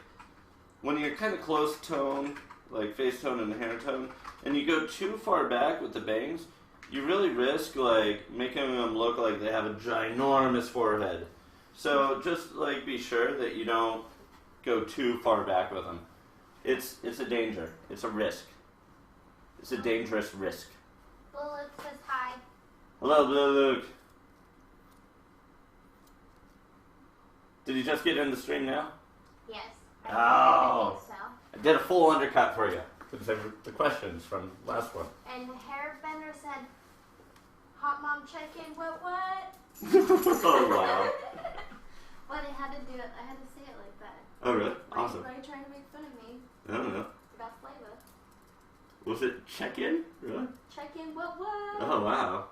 when you're kind of close tone, like face tone and hair tone, and you go too far back with the bangs, you really risk like making them look like they have a ginormous forehead. So just like be sure that you don't go too far back with them. It's a danger. It's a risk. It's a dangerous risk. Blue Luke says hi. Hello, Blue Luke. Did you just get in the stream now? Yes. Oh. I think so. I did a full undercut for you. Because they were the questions from last one. And Hairbender said, "Hot mom check in." What? Oh wow. Well, I had to do it. I had to say it like that. Oh really? Awesome. Why are you trying to make fun of me? I don't know. I got flavor. Was it check in? Really? Check in. What? Oh wow.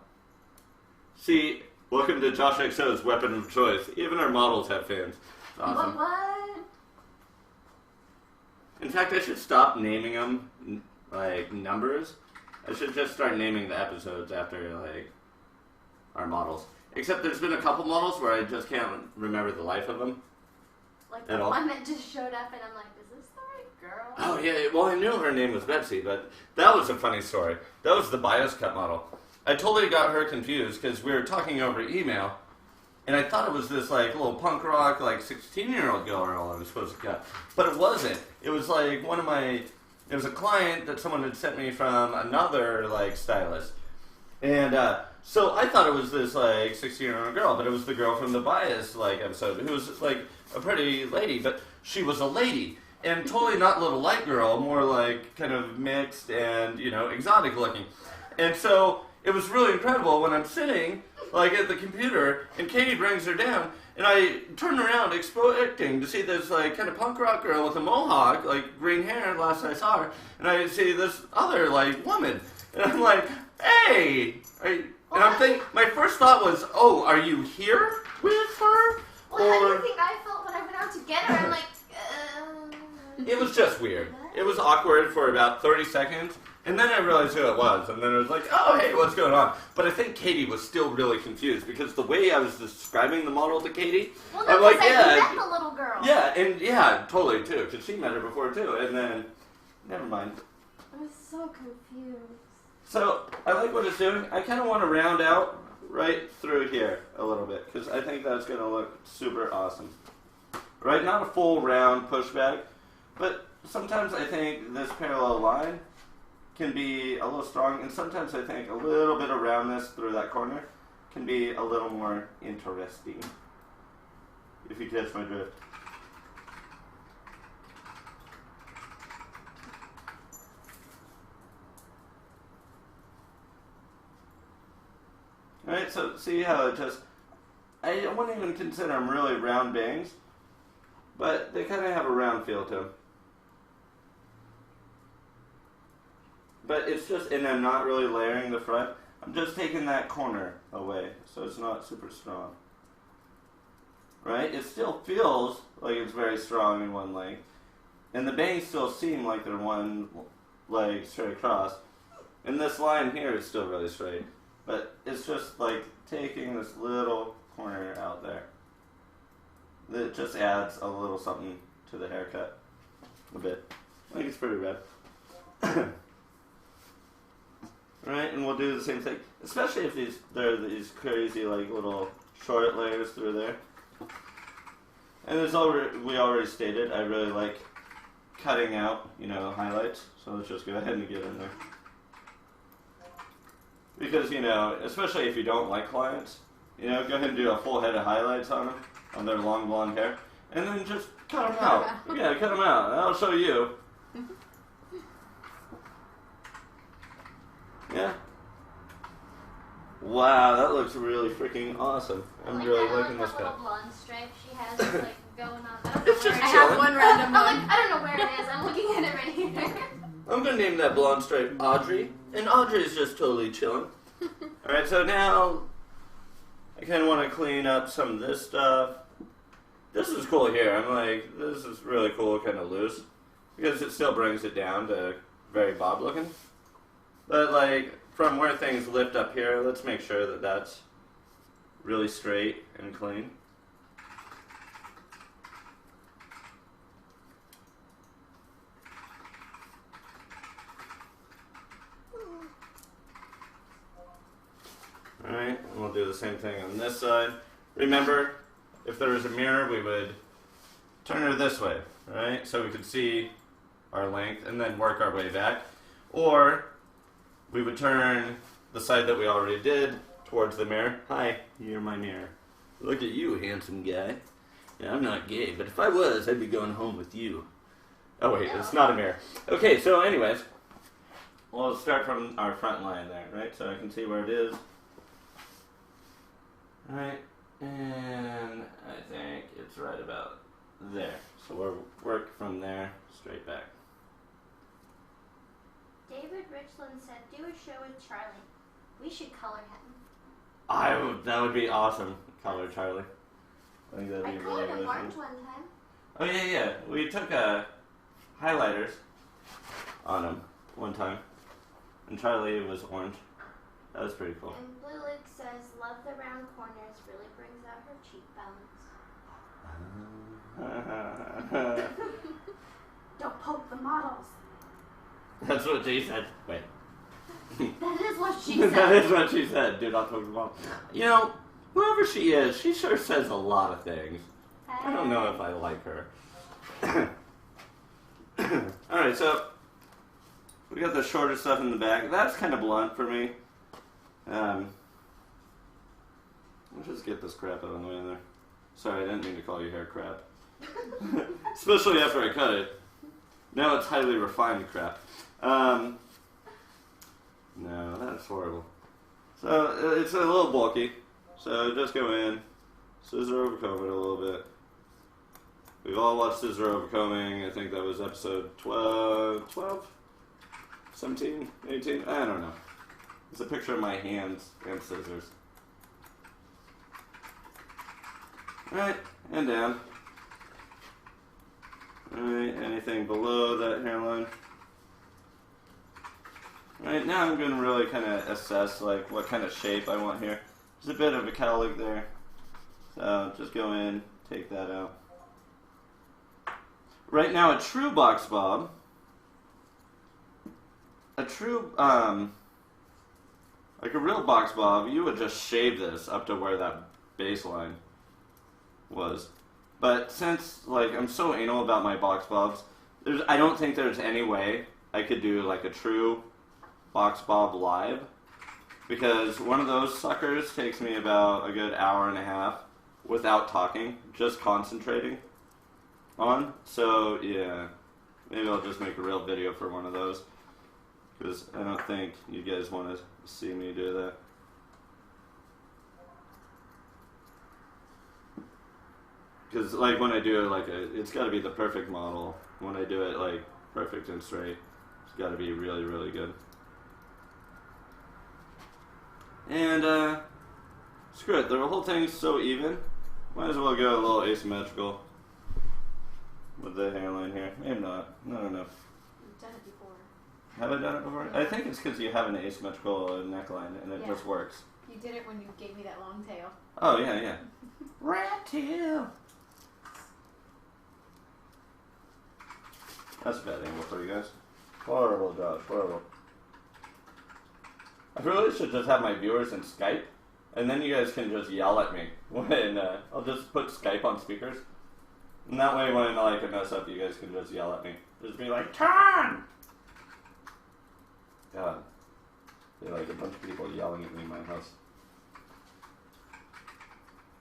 See, welcome to JoshXO's weapon of choice. Even our models have fans. Awesome. What? In fact, I should stop naming them like numbers. I should just start naming the episodes after like our models. Except there's been a couple models where I just can't remember the life of them. Like the one that just showed up and I'm like, is this the right girl? Oh yeah, well I knew her name was Betsy, but that was a funny story. That was the bias cut model. I totally got her confused because we were talking over email, and I thought it was this like little punk rock like 16-year-old girl I was supposed to cut, but it wasn't. It was like it was a client that someone had sent me from another like stylist, and so I thought it was this like 16-year-old girl, but it was the girl from the bias like episode who was like a pretty lady, but she was a lady. And totally not little light girl, more like kind of mixed and, you know, exotic looking. And so it was really incredible when I'm sitting like at the computer and Katie brings her down and I turn around expecting to see this like kind of punk rock girl with a mohawk, like green hair last I saw her, and I see this other like woman. And I'm like, hey! And I'm thinking, my first thought was, oh, are you here with her? Well, how do you think I felt when I went out to get her? I'm like, It was just weird. It was awkward for about 30 seconds, and then I realized who it was, and then it was like, oh, hey, what's going on? But I think Katie was still really confused, because the way I was describing the model to Katie, well, no, I'm like, I met the little girl. Yeah, and yeah, totally, too, because she met her before, too, and then, never mind. I was so confused. So, I like what it's doing. I kind of want to round out right through here a little bit, because I think that's going to look super awesome. Right, not a full round pushback, but sometimes I think this parallel line can be a little strong, and sometimes I think a little bit of roundness through that corner can be a little more interesting, if you catch my drift. Alright, so see how it just, I wouldn't even consider them really round bangs, but they kind of have a round feel to them. But it's just, and I'm not really layering the front, I'm just taking that corner away, so it's not super strong. Right? It still feels like it's very strong in one leg, and the bangs still seem like they're one leg straight across, and this line here is still really straight. But it's just like taking this little corner out there. That just adds a little something to the haircut. A bit. I think it's pretty red. Right, and we'll do the same thing. Especially if there are these crazy like little short layers through there. And as we already stated, I really like cutting out, you know, highlights. So let's just go ahead and get in there. Because, you know, especially if you don't like clients, you know, go ahead and do a full head of highlights on them, on their long blonde hair, and then just cut them out. Yeah, cut them out. I'll show you. Yeah. Wow, that looks really freaking awesome. I'm Like really that, liking like this that guy. little blonde stripe she has is like going on. I don't know It's where just it I is. have chilling. one random I'm one. like, I don't know where it is. I'm looking at it right here. I'm gonna name that blonde stripe Audrey, and Audrey's just totally chilling. Alright, so now I kind of want to clean up some of this stuff. This is cool here. I'm like, this is really cool, kind of loose, because it still brings it down to very bob looking. But like, from where things lift up here, let's make sure that that's really straight and clean. Alright, and we'll do the same thing on this side. Remember, if there was a mirror, we would turn her this way, right? So we could see our length and then work our way back. Or we would turn the side that we already did towards the mirror. Hi, you're my mirror. Look at you, handsome guy. Yeah, I'm not gay, but if I was, I'd be going home with you. Oh wait, it's not a mirror. Okay, so anyways, we'll start from our front line there, right? So I can see where it is. Alright, and I think it's right about there. So we'll work from there straight back. David Richland said, do a show with Charlie. We should color him. That would be awesome. Color Charlie. I think that'd I be really, colored really him fun. orange one time. Oh yeah. We took highlighters on him one time, and Charlie was orange. That was pretty cool. And Blue Luke says, love the round corners, really brings out her cheekbones. Don't poke the models. That's what she said. Wait. That is what she said. That is what she said. Do not poke the mom. You know, whoever she is, she sure says a lot of things. I don't know if I like her. Alright, so we got the shorter stuff in the back. That's kind of blunt for me. Let's just get this crap out of the way there. Sorry, I didn't mean to call your hair crap. Especially after I cut it. Now it's highly refined crap. No, that's horrible. So it's a little bulky. So just go in, scissor overcomb it a little bit. We've all watched scissor overcombing. I think that was episode 12, 17, 18, I don't know. It's a picture of my hands and scissors. Alright, and down. Alright, anything below that hairline. Alright, now I'm going to really kind of assess like what kind of shape I want here. There's a bit of a cowlick there. So just go in, take that out. Right now a true box bob, like a real box bob, you would just shave this up to where that baseline was. But since like I'm so anal about my box bobs, I don't think there's any way I could do like a true box bob live, because one of those suckers takes me about a good hour and a half without talking, just concentrating on. So yeah, maybe I'll just make a real video for one of those, because I don't think you guys want to see me do that. Because like when I do it, like it's got to be the perfect model. When I do it like perfect and straight, it's got to be really, really good. And screw it, the whole thing's so even. Might as well go a little asymmetrical with the hairline here. Maybe not. I don't know. You've done it before. Have I done it before? I think it's because you have an asymmetrical neckline and it just works. You did it when you gave me that long tail. Oh, yeah, yeah. Rat tail! That's a bad angle for you guys. Horrible, Josh. Horrible. I really should just have my viewers in Skype, and then you guys can just yell at me when I'll just put Skype on speakers. And that way when like I mess up, you guys can just yell at me. Just be like, turn! God. There's like a bunch of people yelling at me in my house.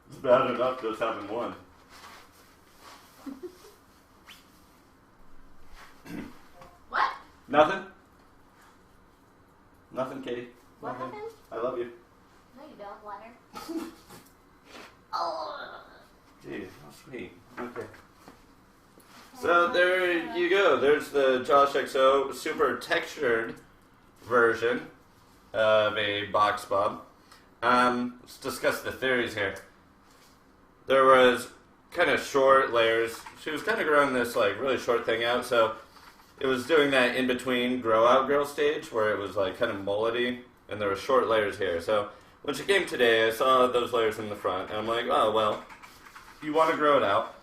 It's bad enough just having one. What? Nothing? Nothing, Katie? What Nothing. happened? I love you. No, Gee, how sweet. Okay. So there you go. There's the JoshXO super textured version of a box bob. Let's discuss the theories here. There was kind of short layers. She was kind of growing this like really short thing out, so it was doing that in between grow out girl stage where it was like kind of mullety, and there were short layers here. So when she came today, I saw those layers in the front, and I'm like, oh well, you want to grow it out.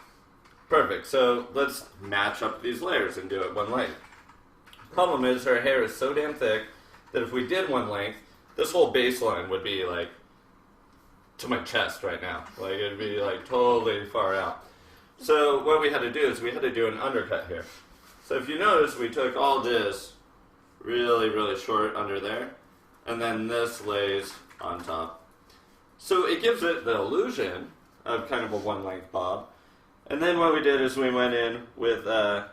Perfect, so let's match up these layers and do it one length. Problem is, her hair is so damn thick that if we did one length, this whole baseline would be like to my chest right now. Like it'd be like totally far out. So what we had to do is we had to do an undercut here. So if you notice, we took all this really, really short under there, and then this lays on top. So it gives it the illusion of kind of a one length bob. And then what we did is we went in with a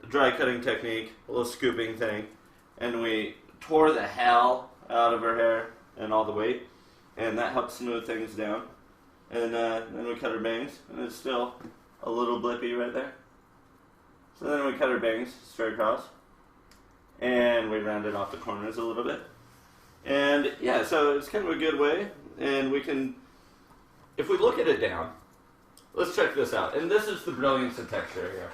dry cutting technique, a little scooping thing, and we tore the hell out of her hair and all the weight, and that helped smooth things down. And then we cut her bangs, and it's still a little blippy right there. So then we cut her bangs straight across, and we rounded off the corners a little bit. And yeah, so it's kind of a good way, and we can, if we look at it down, let's check this out. And this is the brilliance of texture here.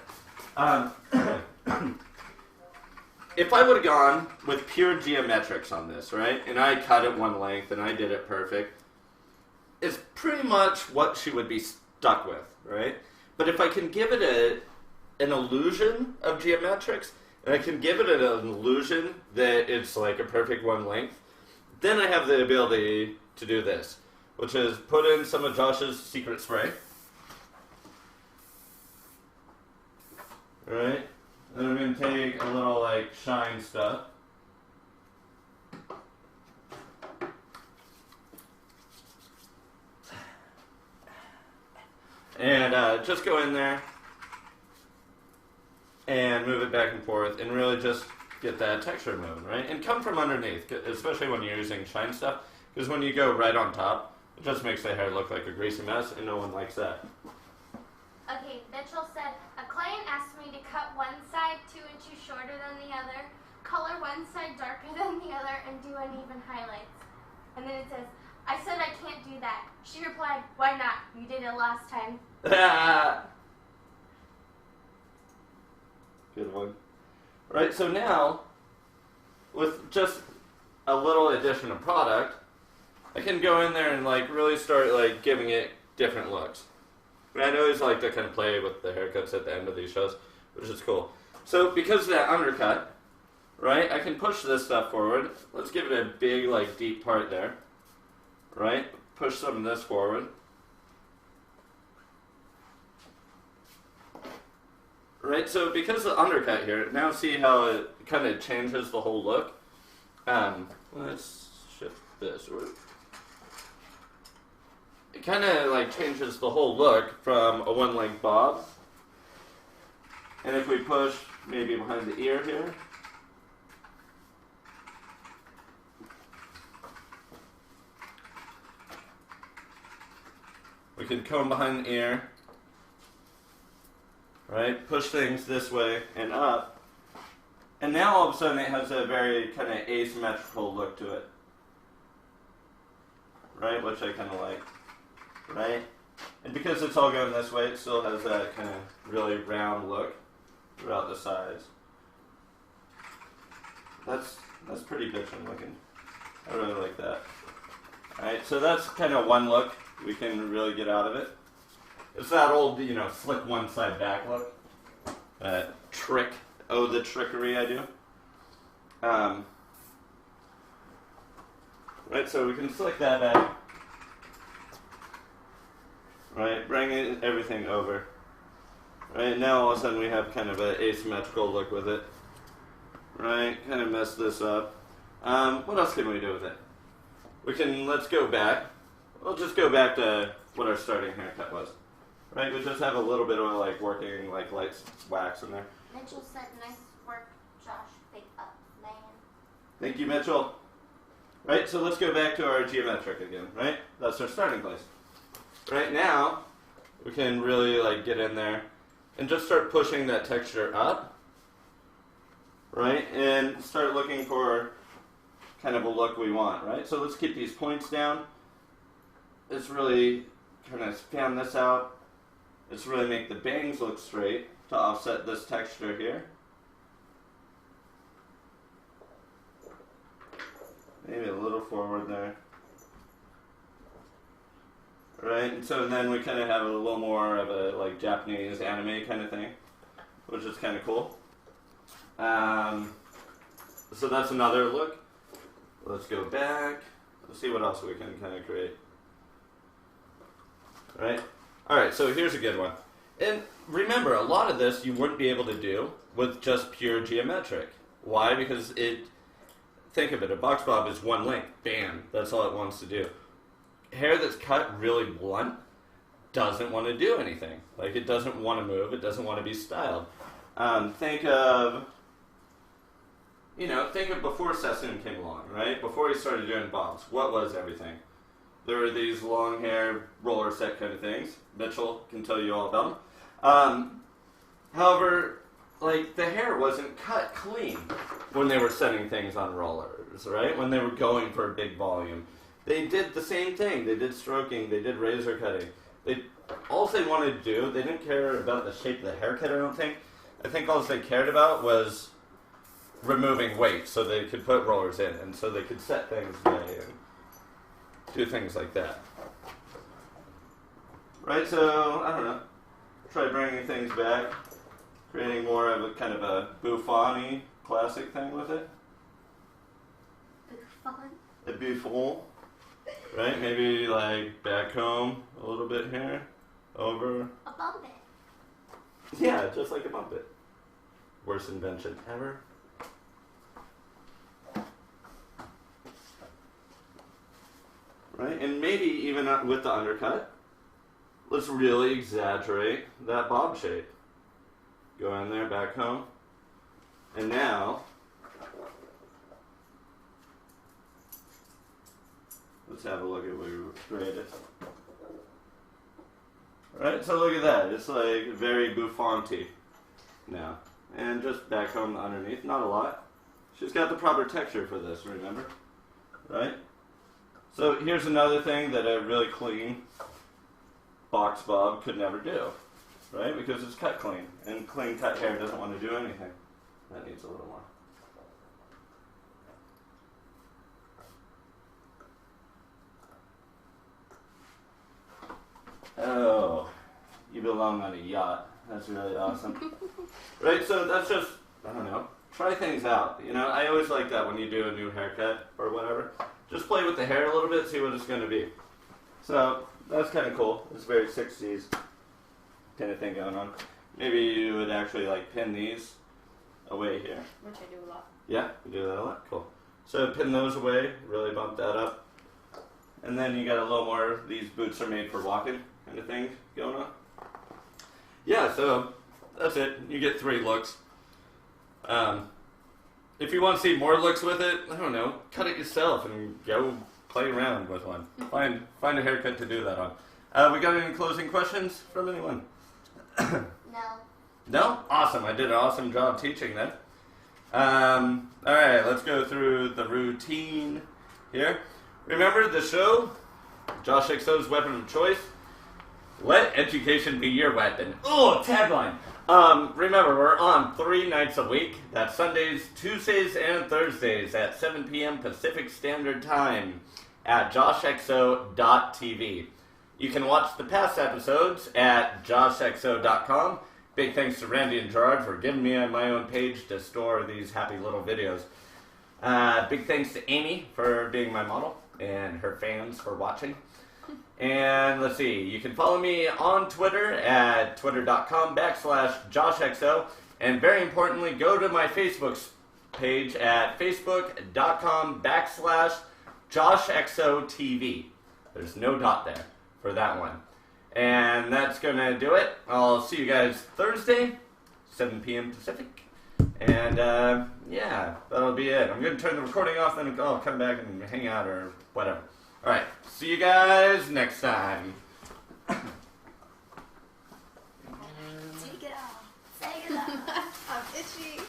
If I would have gone with pure geometrics on this, right, and I cut it one length and I did it perfect, it's pretty much what she would be stuck with, right? But if I can give it an illusion of geometrics, and I can give it an illusion that it's like a perfect one length, then I have the ability to do this, which is put in some of Josh's secret spray. Right? Then I'm going to take a little like shine stuff. And just go in there and move it back and forth and really just get that texture moving, right? And come from underneath, especially when you're using shine stuff, because when you go right on top, it just makes the hair look like a greasy mess, and no one likes that. Okay, Mitchell said, a client asked me to cut one side 2 inches shorter than the other, color one side darker than the other, and do uneven highlights. And then it says, I said I can't do that. She replied, why not? You did it last time. Good one. Right, so now, with just a little addition of product, I can go in there and like really start like giving it different looks. I always like to kind of play with the haircuts at the end of these shows, which is cool. So because of that undercut, right, I can push this stuff forward. Let's give it a big, like, deep part there, right? Push some of this forward. Right, so because of the undercut here, now see how it kind of changes the whole look? Let's shift this. It kind of like changes the whole look from a one length bob. And if we push maybe behind the ear here, we can comb behind the ear, right? Push things this way and up. And now all of a sudden it has a very kind of asymmetrical look to it, right? Which I kind of like. Right? And because it's all going this way, it still has that kind of really round look throughout the sides. That's pretty bitchin' looking. I really like that. Alright, so that's kind of one look we can really get out of it. It's that old, you know, flick one side back look. Trick. Oh, the trickery I do. Right, so we can slick that back. Right, bring everything over. Right, now all of a sudden we have kind of an asymmetrical look with it. Right, kind of mess this up. What else can we do with it? We can, let's go back. We'll just go back to what our starting haircut was. Right, we just have a little bit of like working like light wax in there. Mitchell said, nice work, Josh. Big up, man. Thank you, Mitchell. Right, so let's go back to our geometric again, right? That's our starting place. Right now, we can really like get in there and just start pushing that texture up, right? And start looking for kind of a look we want, right? So let's keep these points down. Let's really kind of fan this out. Let's really make the bangs look straight to offset this texture here. Maybe a little forward there. Right, and so then we kind of have a little more of a like Japanese anime kind of thing, which is kind of cool. So that's another look. Let's go back. Let's see what else we can kind of create. Right? Alright, so here's a good one. And remember, a lot of this you wouldn't be able to do with just pure geometric. Why? Because think of it, a box bob is one length. Bam. That's all it wants to do. Hair that's cut really blunt doesn't want to do anything. Like, it doesn't want to move. It doesn't want to be styled. Think of before Sassoon came along, right? Before he started doing bobs, what was everything? There were these long hair, roller set kind of things. Mitchell can tell you all about them. However, like, the hair wasn't cut clean when they were setting things on rollers, right? When they were going for a big volume. They did the same thing. They did stroking. They did razor cutting. All they wanted to do, they didn't care about the shape of the haircut, I don't think. I think all they cared about was removing weight so they could put rollers in and so they could set things away and do things like that. Right, so, I don't know. Try bringing things back. Creating more of a kind of a Buffon-y classic thing with it. Buffon? A Buffon. Right? Maybe like back home a little bit here. Over. A bump it. Yeah, just like a bump it. Worst invention ever. Right? And maybe even with the undercut, let's really exaggerate that bob shape. Go in there, back home. And now, let's have a look at what we created. Alright, so look at that. It's like very Buffon-y now. And just back home underneath, not a lot. She's got the proper texture for this, remember? Right? So here's another thing that a really clean box bob could never do. Right? Because it's cut clean. And clean cut hair doesn't want to do anything. That needs a little more. Oh, you belong on a yacht. That's really awesome. Right? So that's just, I don't know, try things out. You know, I always like that when you do a new haircut or whatever. Just play with the hair a little bit, see what it's going to be. So that's kind of cool. It's very 60s kind of thing going on. Maybe you would actually like pin these away here. Which I do a lot. Yeah, you do that a lot. Cool. So pin those away, really bump that up. And then you got a little more, these boots are made for walking kind of thing going on. Yeah, so that's it. You get 3 looks. If you want to see more looks with it, I don't know, cut it yourself and go play around with one. Find a haircut to do that on. We got any closing questions from anyone? No. No? Awesome. I did an awesome job teaching then. Alright, let's go through the routine here. Remember the show, JoshXO's weapon of choice. Let education be your weapon. Oh, tagline. Remember, we're on 3 nights a week. That's Sundays, Tuesdays, and Thursdays at 7 p.m. Pacific Standard Time at JoshXO.tv. You can watch the past episodes at JoshXO.com. Big thanks to Randy and Gerard for giving me my own page to store these happy little videos. Big thanks to Amy for being my model and her fans for watching. And let's see, you can follow me on Twitter at twitter.com/JoshXO. And very importantly, go to my Facebook page at facebook.com/JoshXOTV. There's no dot there for that one. And that's going to do it. I'll see you guys Thursday, 7 p.m. Pacific. And yeah, that'll be it. I'm going to turn the recording off, then I'll come back and hang out or whatever. Alright, see you guys next time.